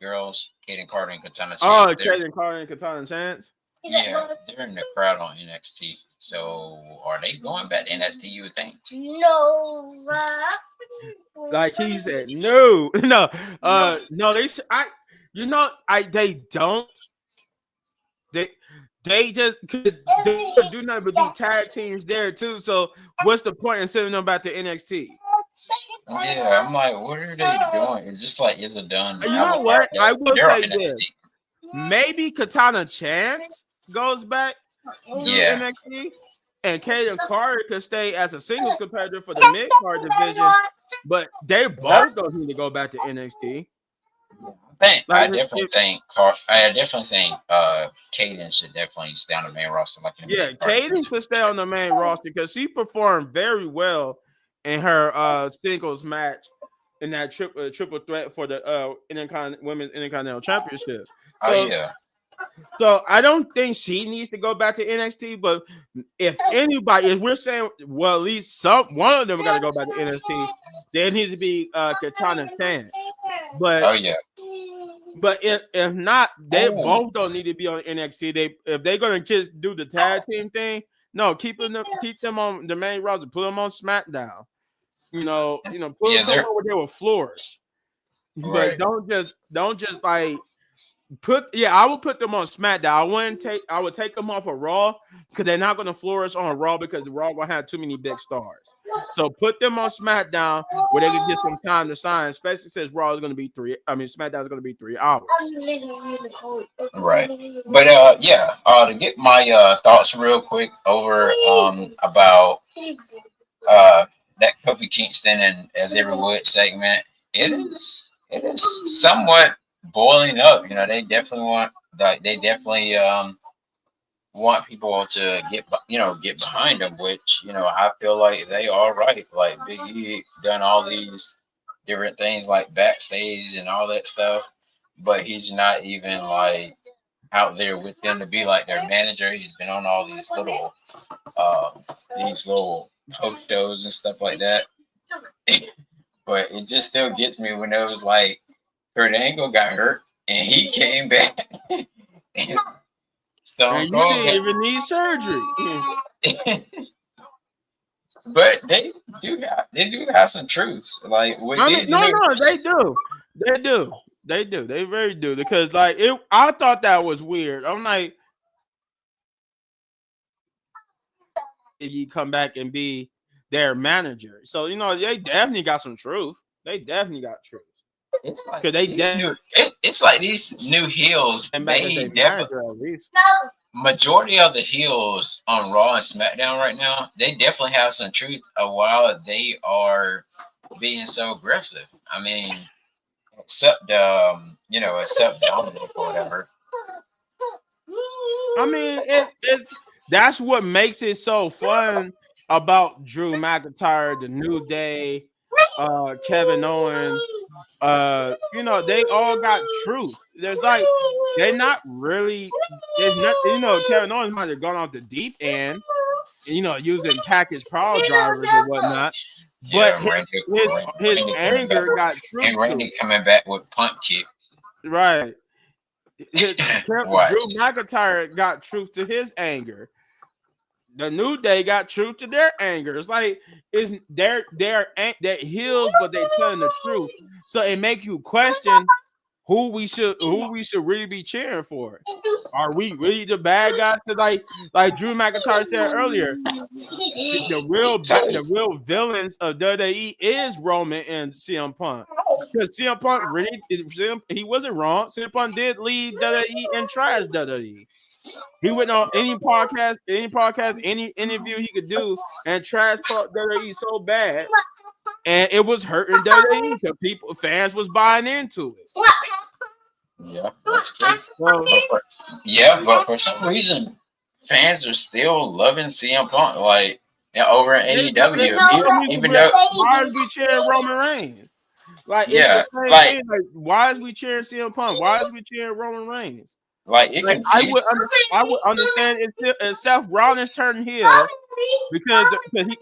girls, Kaden Carter and Katana Chance. Oh, Kaden Carter and Katana Chance. Yeah, they're in the crowd on NXT. So are they going back to NXT? You would think? No. Like he said, no. No. They they don't. They just they do nothing but be tag teams there too. So what's the point in sending them back to NXT? Yeah, I'm like, what are they doing? It's just like, is it done? You know what? I will say this. Maybe Katana Chance goes back to NXT, and Kaden Carter could stay as a singles competitor for the mid card division. But they both don't need to go back to NXT. I definitely think Kaden should definitely stay on the main roster. Kaden could stay on the main roster because she performed very well in her singles match in that triple threat for the Women's Intercontinental Championship. So I don't think she needs to go back to NXT, but if we're saying, well, at least one of them are gonna go back to NXT, there needs to be Katana Chance. But but if not, they both don't need to be on NXT. If they're gonna just do the tag team thing, no, keep them on the main roster, put them on SmackDown. Put them somewhere where they will flourish. Right. But don't just like I would put them on SmackDown. I would take them off of Raw because they're not going to flourish on Raw because the Raw gonna have too many big stars. So put them on SmackDown where they can get some time to sign, especially since Raw is going to be SmackDown is going to be 3 hours. Right. But to get my thoughts real quick over about that Kofi Kingston and As Every Wood segment, it is somewhat boiling up. You know, they definitely want people to get behind them, which I feel like they are right. Like Big E done all these different things like backstage and all that stuff, but he's not even like out there with them to be like their manager. He's been on all these little post shows and stuff like that. But it just still gets me when it was like Kurt Angle got hurt and he came back. And Stone And you Cold didn't even need surgery. But they do have some truths. Like with these they do. They very do because I thought that was weird. I'm like, if you come back and be their manager, so they definitely got some truth. They definitely got truth. It's like because these new heels. And back They as manager at least. Majority of the heels on Raw and SmackDown right now, they definitely have some truth while they are being so aggressive. I mean, except Dominic or whatever. I mean, that's what makes it so fun about Drew McIntyre, the New Day, Kevin Owens. They all got truth. There's they're not really. There's not, Kevin Owens might have gone off the deep end, using package power drivers or whatnot. But his anger got truth. And Randy coming back with punt kick. Right. Drew McIntyre got truth to his anger. The New Day got truth to their anger. It's like they're heels, but they're telling the truth. So it make you question who we should really be cheering for. Are we really the bad guys? Like Drew McIntyre said earlier, the real villains of WWE is Roman and CM Punk. Because CM Punk he wasn't wrong. CM Punk did lead WWE and trash WWE. He went on any podcast, any interview he could do, and trash talk WWE so bad, and it was hurting WWE because fans was buying into it. Yeah, that's true. But for some reason, fans are still loving CM Punk over in AEW. Even though, why is we cheering Roman Reigns? Why is we cheering CM Punk? Why is we cheering Roman Reigns? I would understand if Seth Rollins turned heel because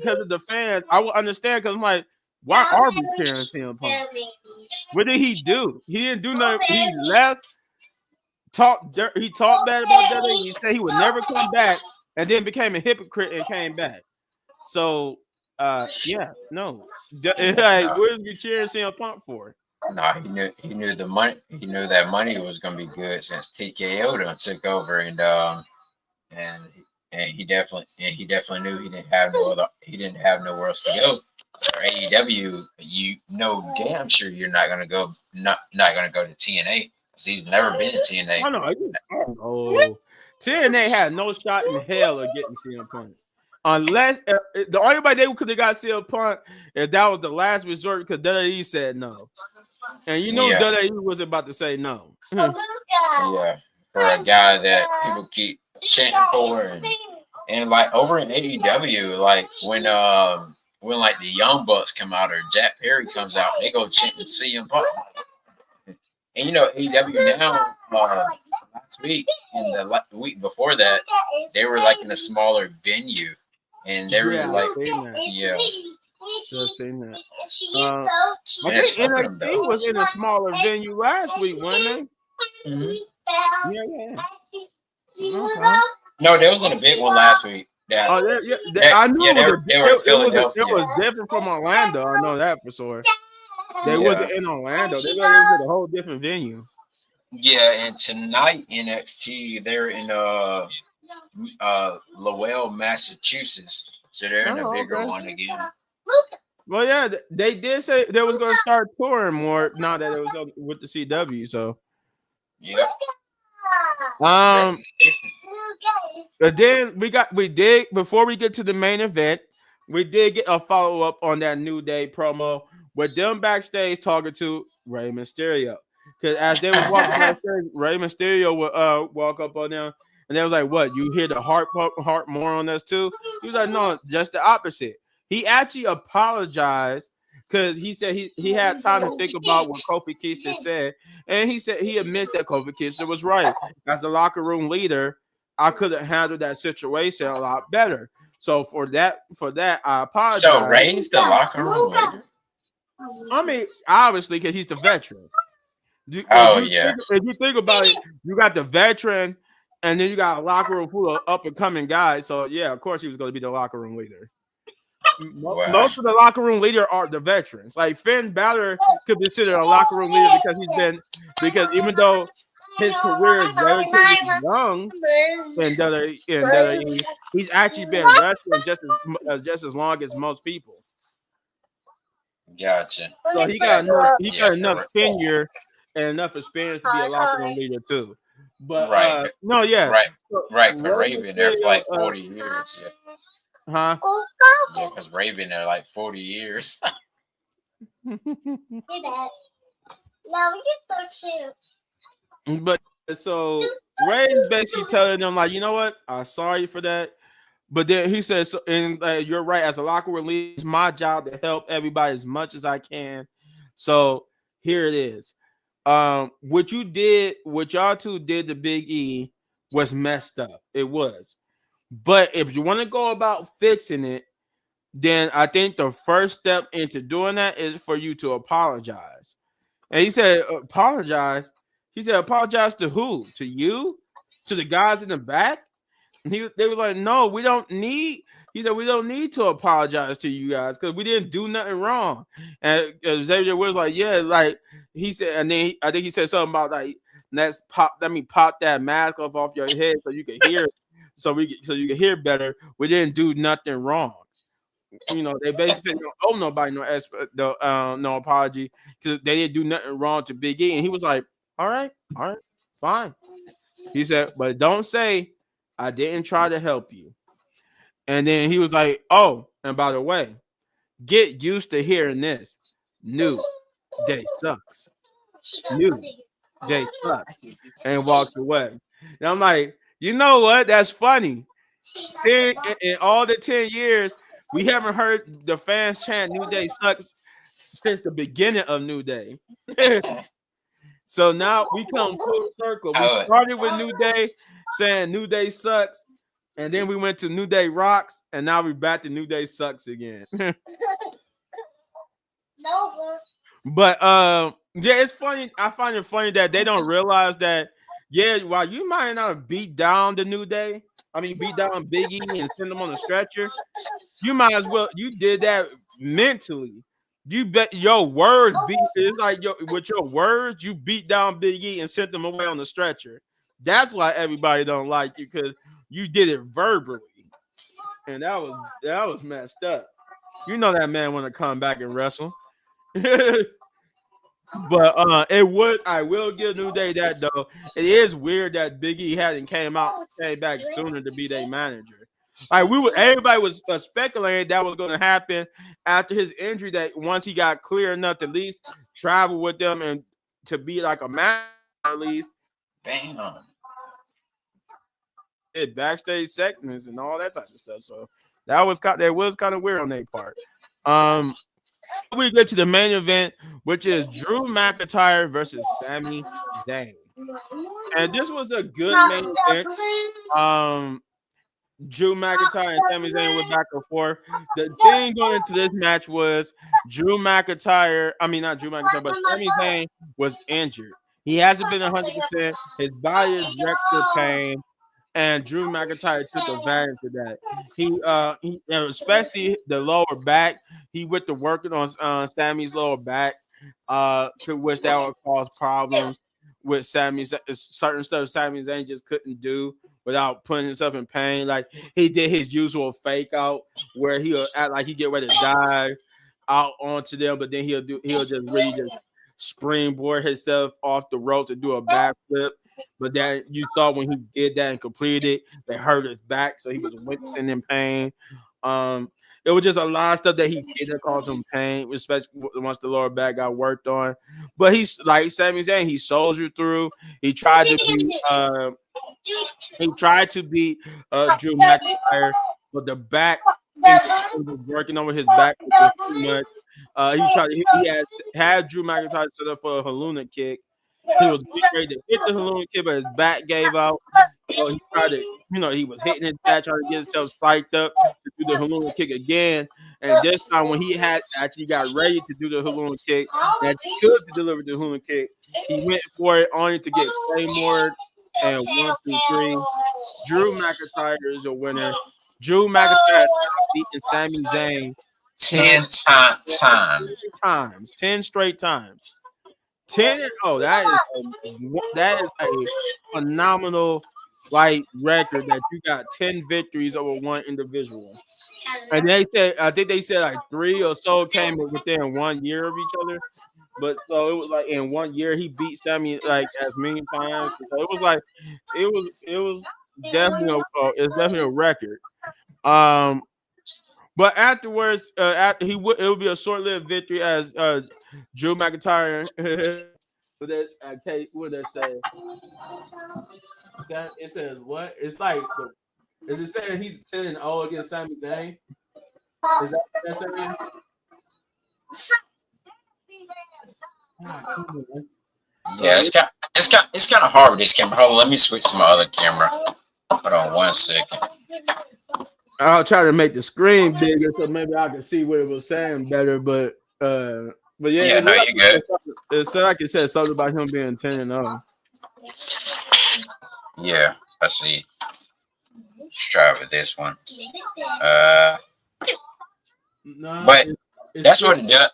of the fans. I would understand because I'm like, why are we cheering CM Punk? What did he do? He didn't do nothing. He left. He talked bad about WWE. He said he would never come back, and then became a hypocrite and came back. So, no. What are you cheering CM Punk for? No, he knew the money. He knew that money was going to be good since TKO done took over, and he definitely knew he didn't have nowhere else to go. For AEW, damn sure you're not going to go to TNA because he's never been to TNA. Oh, TNA had no shot in hell of getting CM Punk. Unless the only way they could have got CM Punk if that was the last resort because WWE said no. And WWE was about to say no. Yeah, for a guy that people keep chanting for, and like over in AEW, like when like the Young Bucks come out or Jack Perry comes out, they go chanting CM Punk. And AEW now last week and the week before that, they were like in a smaller venue, and they were Just saying that. I think NXT was in a smaller venue last week, wasn't they? Mm-hmm. Yeah. Okay. No, there was in a big one last week. I knew it was different from Orlando. I know that for sure. They wasn't in Orlando. They was in a whole different venue. Yeah, and tonight NXT they're in Lowell, Massachusetts. So they're in a Oh, bigger okay. one again. Well, yeah, they did say they was going to start touring more now that it was with the CW. So, Yep. They're um, but then we did before we get to the main event, we did get a follow up on that New Day promo with them backstage talking to Rey Mysterio. Because as they was walking backstage, Rey Mysterio would walk up on them, and they was like, "What? You hear the heart more on us too?" He was like, "No, just the opposite." He actually apologized because he said he had time to think about what Kofi Kingston said, and he said he admits that Kofi Kingston was right as a locker room leader. I could have handled that situation a lot better. So for that, I So apologize. Ray's the locker room leader. I mean, obviously, because he's the veteran. Oh yeah, If you think about it, you got the veteran, and then you got a locker room full of up and coming guys. So yeah, of course he was going to be the locker room leader. wow. Most of the locker room leader are the veterans. Like Finn Balor could be considered a locker room leader because even though his career is relatively young in WWE, he's actually been wrestling just as long as most people. Gotcha. So he Yeah, got enough tenure and enough experience to be a locker room leader too. But right, no, yeah. right, So right. Cause Rey Ray been there for Mysterio, like 40 years. Yeah, huh? yeah. Cause Ray been there like 40 years. But so Ray's basically telling them like, you know what? I'm sorry for that. But then he says, so, and you're right. As a locker room leader, it's my job to help everybody as much as I can. So here it is. What y'all two did to Big E was messed up. It was. But if you want to go about fixing it, then I think the first step into doing that is for you to apologize. And he said, apologize. He said, apologize to who? To you? To the guys in the back? They were like, no, we don't need. He said, we don't need to apologize to you guys because we didn't do nothing wrong. And Xavier was like, yeah, like he said, and then I think he said something about like, let me pop that mask off your head so you can hear, so you can hear better. We didn't do nothing wrong. They basically said, "Oh, nobody, no apology because they didn't do nothing wrong to Big E." And he was like, all right, fine." He said, "But don't say I didn't try to help you." And then he was like, "Oh, and by the way, get used to hearing this. New Day sucks. New Day sucks," and walks away. And I'm like, you know what? That's funny. In all the 10 years, we haven't heard the fans chant New Day sucks since the beginning of New Day. So now we come full circle. We Oh, started with New Day saying New Day sucks, and then we went to New Day rocks, and now we're back to New Day sucks again. But yeah, it's funny. I find it funny that they don't realize that, yeah, while you might not have beat down the New Day, I mean beat down Big E and send them on a stretcher, you might as well you did that mentally. You bet your words beat it's like with your words, you beat down Big E and sent them away on the stretcher. That's why everybody don't like you because you did it verbally. And that was messed up. You know that man want to come back and wrestle. But I will give New Day that though. It is weird that Big E hadn't came back sooner to be their manager. Like everybody was speculating that was going to happen after his injury. That once he got clear enough to at least travel with them and to be like a manager at least, damn. did backstage segments and all that type of stuff. So that was kind of weird on their part. Um, we get to the main event, which is Drew McIntyre versus Sami Zayn. And this was a good main event. Um, Drew McIntyre and Sami Zayn went back and forth. The thing going into this match was Drew McIntyre, I mean not Drew McIntyre, but Sami Zayn was injured. He hasn't been 100%. His body is wrecked with pain, and Drew McIntyre took advantage of that. He especially the lower back. He went to working on Sammy's lower back, to which that would cause problems. with certain stuff Sami Zayn just couldn't do without putting himself in pain. Like he did his usual fake out where he'll act like he get ready to dive out onto them, but then he'll just really just springboard himself off the ropes and do a backflip. But then you saw when he did that and completed it, they hurt his back, so he was wincing in pain. Um, it was just a lot of stuff that he did that caused him pain, especially once the lower back got worked on. But he's like Sami Zayn, he soldiered through. He tried to beat Drew McIntyre, but the back he was working over his back was too much. He had Drew McIntyre set up for a Haluna kick. He was getting ready to hit the Haluna kick, but his back gave out. So he tried to, he was hitting his back, trying to get himself psyched up to do the Haluna kick again. And this time, when he had actually got ready to do the Haluna kick, and he could deliver the Haluna kick, he went for it only to get Claymore. And 1, 2, 3. Drew McIntyre is a winner. Drew McIntyre has beaten Sami Zayn 10 times. 10 straight times. 10-0. That is a phenomenal record that you got 10 victories over one individual. And I think they said like 3 or so came within 1 year of each other. But so it was like in 1 year he beat Sammy like as many times. So it was like it was definitely a record. But afterwards, it would be a short-lived victory as Drew McIntyre. What that say? It says what? It's like is it saying he's 10-0 against Sami Zayn? Is that what that's saying? Yeah, it's kind of hard with this camera. Hold on, let me switch to my other camera. Hold on 1 second. I'll try to make the screen bigger so maybe I can see what it was saying better. But yeah, you're good. It said like it said something about him being 10-0. Yeah, I see. Let's try with this one. But that's what it does.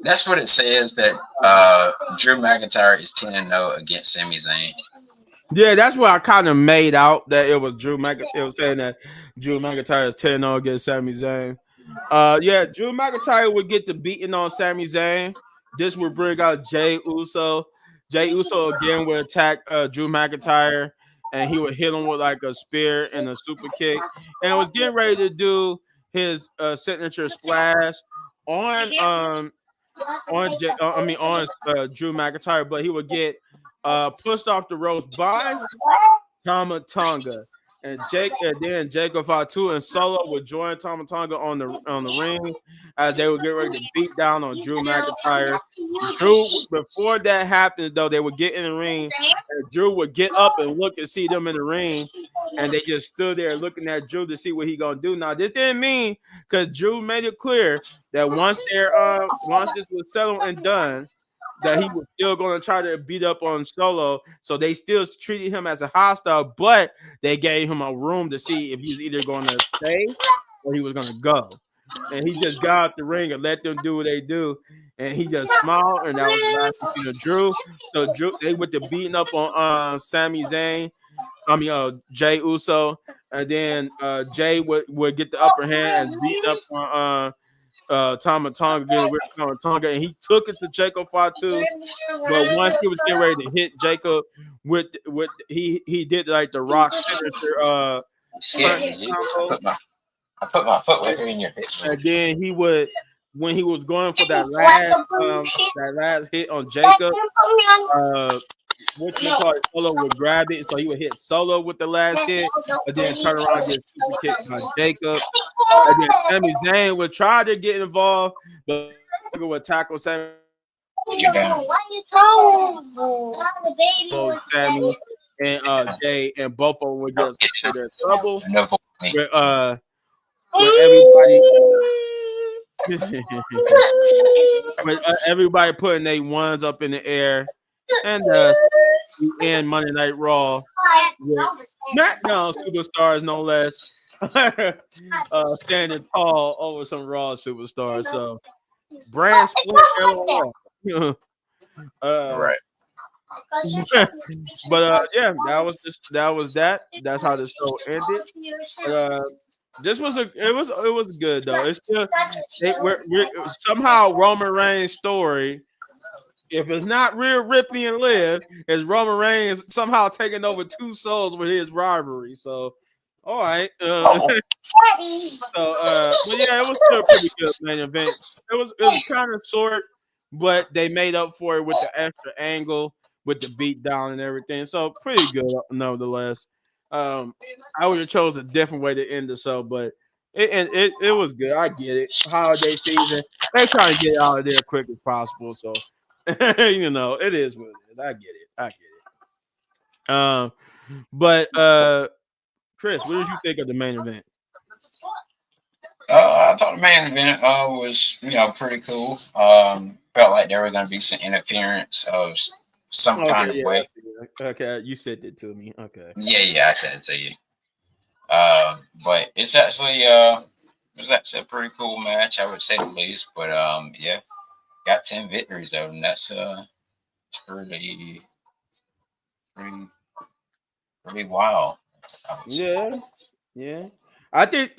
That's what it says that Drew McIntyre is 10-0 against Sami Zayn. Yeah, that's what I kind of made out that it was Drew McIntyre. It was saying that Drew McIntyre is 10-0 against Sami Zayn. Yeah, Drew McIntyre would get the beating on Sami Zayn. This would bring out Jey Uso. Jey Uso again would attack Drew McIntyre, and he would hit him with like a spear and a super kick, and was getting ready to do his signature splash on Drew McIntyre, but he would get pushed off the ropes by Tama Tonga. And then Jacob Fatu and Solo would join Tama Tonga on the ring as they would get ready to beat down on Drew McIntyre. Before that happens, though, they would get in the ring, and Drew would get up and look and see them in the ring, and they just stood there looking at Drew to see what he gonna do. Now, this didn't mean, because Drew made it clear that once this was settled and done, that he was still going to try to beat up on Solo. So they still treated him as a hostile, but they gave him a room to see if he was either going to stay or he was going to go. And he just got out the ring and let them do what they do. And he just smiled, and that was the last we seen of Drew. So they went to beating up on Sami Zayn. Jey Uso. And then Jey would get the upper hand and beat up on Tama Tonga, getting rid of Tama Tonga, and he took it to Jacob Fatu. But once he was getting ready to hit Jacob with he did like the Rock signature I put my foot right here in your hip. And then he would, when he was going for that last hit on Jacob, Solo would grab it, so he would hit Solo with the last hit, and then turn around and get super kicked by Jacob. And then Sami Zayn would try to get involved, but would tackle Sami. Sammy and Jay, and both of them would get into their trouble. With everybody putting their ones up in the air, and we end Monday Night Raw with SmackDown superstars, no less, standing tall over some Raw superstars. So brand split. Right. But yeah, that was that. That's how the show ended. But this was it was good though. It's still we're somehow Roman Reigns' story. If it's not Rhea Ripley and Liv, it's Roman Reigns somehow taking over two souls with his rivalry. So, all right. But yeah, it was still a pretty good main event. It was kind of short, but they made up for it with the extra angle, with the beat down and everything. So pretty good nonetheless. I would have chose a different way to end the show, but it was good. I get it. Holiday season, they trying to get it out of there quick as possible. So you know, it is what it is. I get it. I get it. But Chris, what did you think of the main event? I thought the main event was pretty cool. Felt like there was gonna be some interference of some kind Okay, of yeah, way. okay, you said it to me. Okay. Yeah, I said it to you. But it was actually a pretty cool match, I would say the least. But yeah, got 10 victories though, and that's it's pretty pretty wild. I would say. Yeah, yeah. I think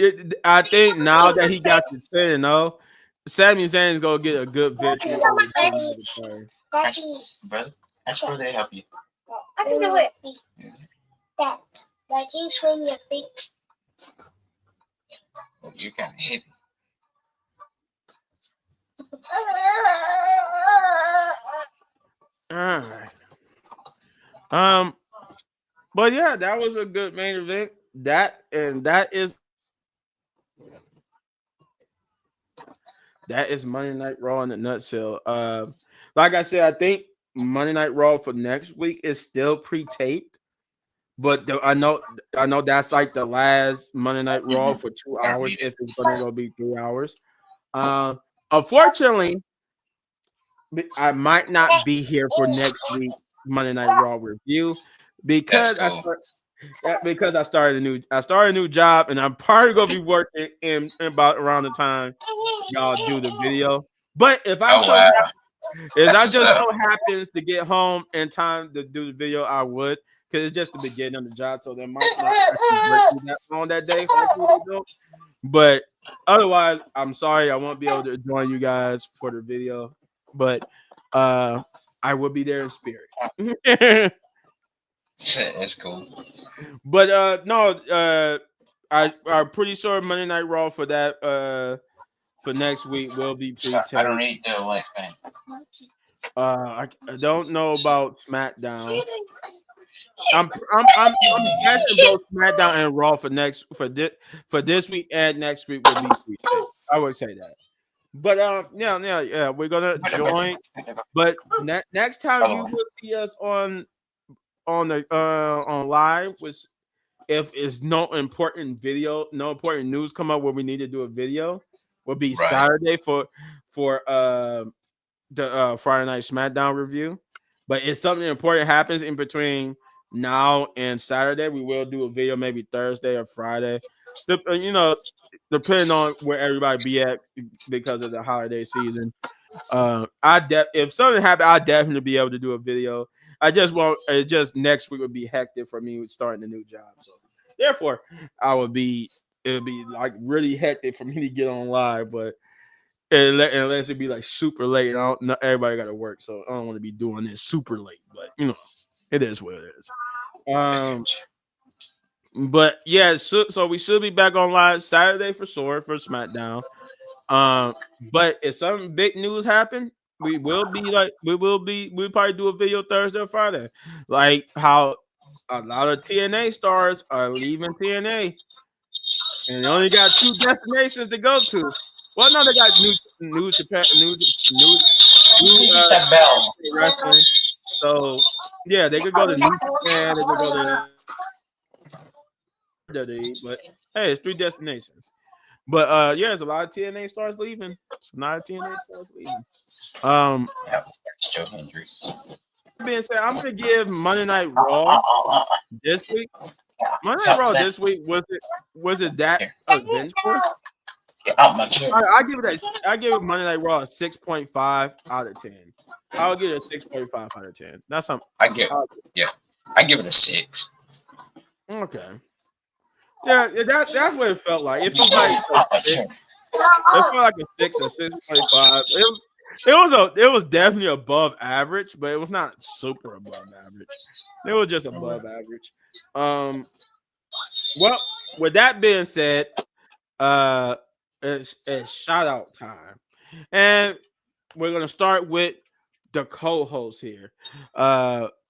now that he got the 10-0, Sami Zayn's gonna get a good victory over Drew McIntyre. Ask, brother, ask brother to help you. I can do it. Yeah. That you swing your feet. Oh, you're kind of heavy. All right. But yeah, that was a good main event. That is Monday Night Raw in a nutshell. Like I said, I think Monday Night Raw for next week is still pre-taped, but I know that's like the last Monday Night Raw for 2 hours if it's going to be 3 hours. Unfortunately, I might not be here for next week's Monday Night Raw review because Cool. because I started a new job and I'm probably gonna be working in about around the time y'all do the video. But if I just so happens to get home in time to do the video, I would, because it's just the beginning of the job, so they might not actually work that on that day. Hopefully they don't. But otherwise, I'm sorry I won't be able to join you guys for the video, but I will be there in spirit. It's cool. But no, I'm pretty sure Monday Night Raw for that for next week will be pre-taped. I don't need the link thing. I don't know about SmackDown. I'm guessing both SmackDown and Raw for this week and next week will be pre-taped. I would say that. But yeah, we're gonna join. But next time you will see us on live, which if it's no important news come up where we need to do a video, will be Saturday for the Friday Night SmackDown review. But if something important happens in between now and Saturday, we will do a video maybe Thursday or Friday. Depending on where everybody be at because of the holiday season. If something happened, I'll definitely be able to do a video. I just won't. It's just next week would be hectic for me starting a new job. So therefore, it would be like really hectic for me to get on live. But unless it be like super late, not everybody got to work, so I don't want to be doing this super late. But it is what it is. But yeah, so we should be back on live Saturday for sure for SmackDown. But if some big news happen, we'll probably do a video Thursday or Friday, like how a lot of TNA stars are leaving TNA, and they only got 2 destinations to go to. Well, no, they got new Japan, new wrestling. So yeah, they could go to New Japan, they could go to WWE, but hey, it's 3 destinations. But yeah, there's a lot of TNA stars leaving. Joe Hendry. Being said, I'm gonna give Monday Night Raw this week. Monday Night Raw this week was it that eventful? I give it Monday Night Raw a 6.5 out of 10. I'll give it a 6.5 out of 10. That's something. I give yeah, I give it a 6. Okay. Yeah, that's what it felt like. It felt like a six. It felt like a 6 and 6.5. It was definitely above average, but it was not super above average. It was just above average. Um, well, with that being said, uh, it's shout out time, and we're gonna start with the co-host here.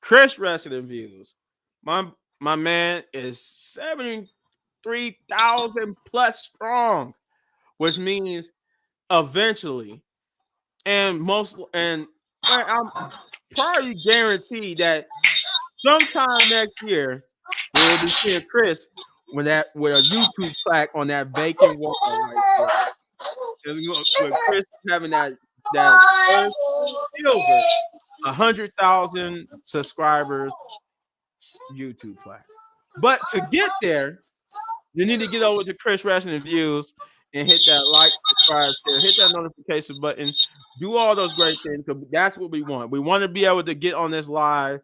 Chris Wrestling Views. My my man is 73,000 plus strong, which means eventually, and I'm probably guaranteed that sometime next year we will be seeing Chris with a YouTube plaque on that vacant wall right there. And with Chris having that first silver 100,000 subscribers YouTube plaque. But to get there, you need to get over to Chris Wrestling Views and hit that like, subscribe, share, hit that notification button, do all those great things. Because that's what we want. We want to be able to get on this live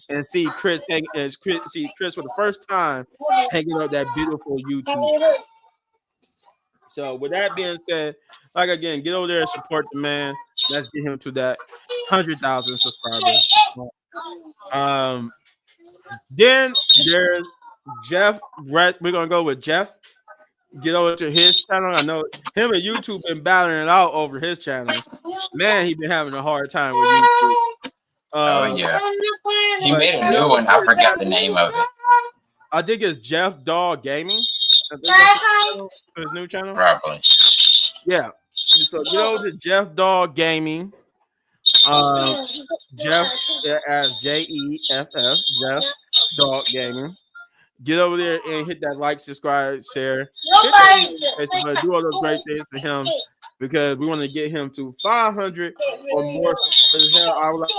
and see Chris see Chris for the first time hanging up that beautiful YouTube. So with that being said, like again, get over there and support the man. Let's get him to that 100,000 subscribers. Um, then there's Jeff Brett. We're gonna go with Jeff. Get over to his channel. I know him and YouTube been battling it out over his channels. Man, he been having a hard time with YouTube. Oh yeah, he made a new one. I forgot the name of it. I think it's Jeff Dog Gaming. I think that's his new channel. Probably. Yeah. So get over to Jeff Dog Gaming. Jeff as JEFF, Jeff Dog Gaming. Get over there and hit that like, subscribe, share, hit that do all those great things for him because we want to get him to 500 or more. I would like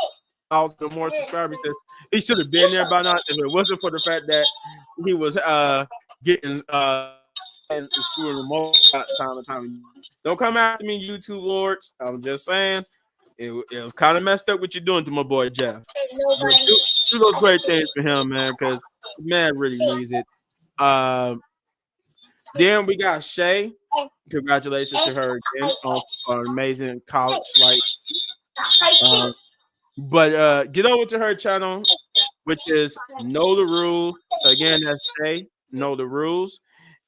1,000 more subscribers. He should have been there by now if it wasn't for the fact that he was getting in school remote time to time. Don't come after me, YouTube lords. I'm just saying it was kind of messed up what you're doing to my boy Jeff. Do those great things for him, man, because the man really needs it. Then we got Shay. Congratulations to her again on an amazing college life. But get over to her channel, which is Know the Rules. Again, that's Shay, Know the Rules.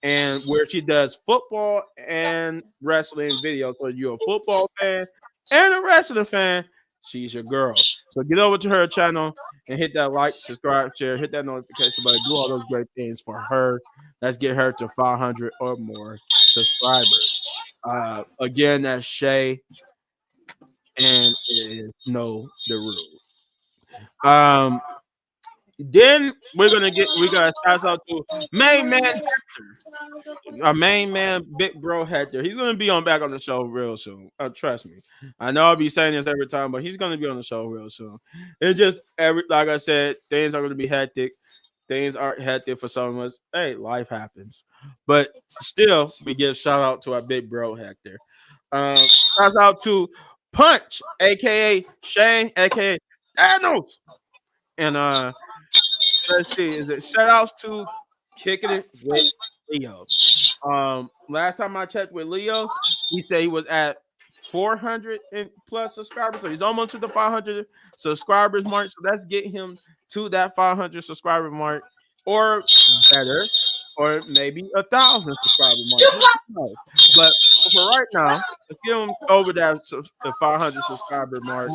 And where she does football and wrestling videos. So if you're a football fan and a wrestling fan, she's your girl. So get over to her channel and hit that like, subscribe, share, hit that notification button, do all those great things for her. Let's get her to 500 or more subscribers. Again, that's Shay, and it is Know the Rules. Then we got shout out to main man Hector, our main man Big Bro Hector. He's gonna be back on the show real soon. Trust me. I know I'll be saying this every time, but he's gonna be on the show real soon. It's just like I said, things are gonna be hectic. Things aren't hectic for some of us. Hey, life happens, but still, we give shout out to our Big Bro Hector. Shout out to Punch, aka Shane, aka Thanos, and let's see, is it shout outs to Kicking It with Leo. Last time I checked with Leo, he said he was at 400 and plus subscribers, so he's almost to the 500 subscribers mark. So let's get him to that 500 subscriber mark, or better, or maybe 1,000 subscriber mark. But for right now, let's get him over the 500 subscriber mark.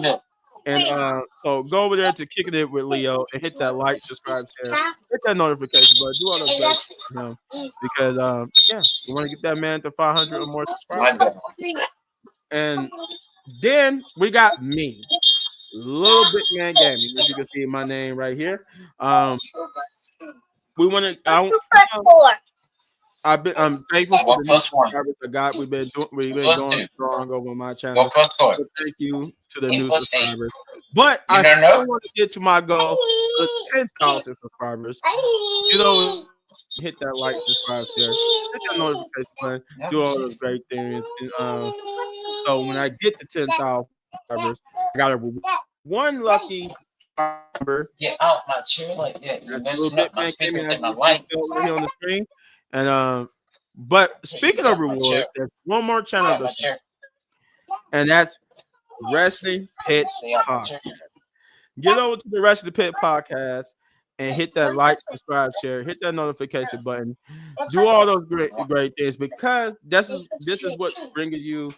And so go over there to Kicking It with Leo and hit that like, subscribe, share, hit that notification button, do all those great things for him because yeah, we want to get that man to 500 or more subscribers. And then we got me, Little Big Man Gaming, as you can see my name right here. We want to. I'm thankful for the new subscribers I got. We've been going strong over my channel. So thank you to the new subscribers. But I still want to get to my goal of 10,000 subscribers. You know, hit that like, subscribe, share, hit that notification button, do all those great things. And, so when I get to 10,000, subscribers. I got one lucky subscriber. Get out my chair like that. You're That's a little messing bit up my man came speakers in as and my you can lights. tell right here on the screen. And but Hey, you speaking get of out my chair. rewards, there's one more Get channel out to my show, chair. and that's Wrestling Pit Stay out my Podcast. chair. Get over to the Rest of the Pit podcast and hit that like, subscribe, share, hit that notification button. Do all those great things because this is what brings you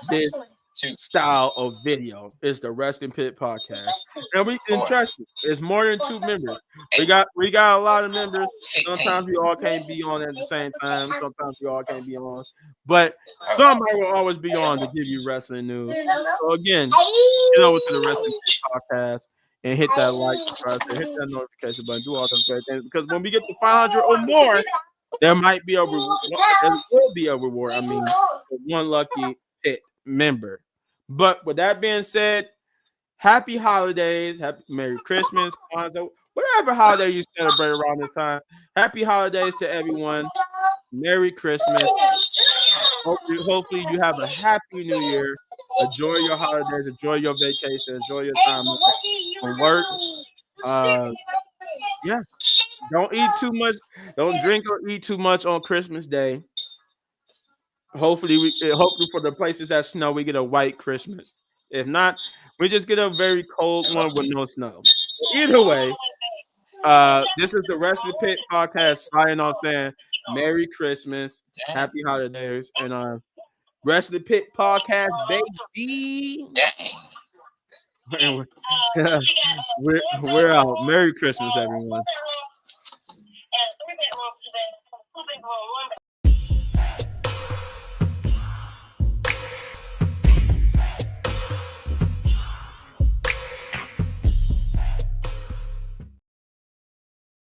this Two. style of video. It's the Wrestling Pit podcast, and trust me, it's more than 2 members. We got a lot of members. 16. Sometimes we all can't be on at the same time. Sometimes we all can't be on, but somebody will always be on to give you wrestling news. So again, get over to the Wrestling Pit podcast and hit that like, subscribe, share, hit that notification button, do all those great things. Because when we get to 500 or more, there might be a reward. There will be a reward. I mean, for one lucky Pit member. But with that being said, happy holidays, happy Merry Christmas, Kwanzaa, whatever holiday you celebrate around this time. Happy holidays to everyone. Merry Christmas. Hopefully you have a happy New Year. Enjoy your holidays, enjoy your vacation, enjoy your time from work. Yeah, don't eat too much. Don't drink or eat too much on Christmas Day. Hopefully for the places that snow, we get a white Christmas. If not, we just get a very cold one with no snow. Either way, this is the Rest of the Pit podcast signing off saying Merry Christmas, Happy Holidays, and Rest of the Pit podcast, baby. Dang. we're out. Merry Christmas, everyone.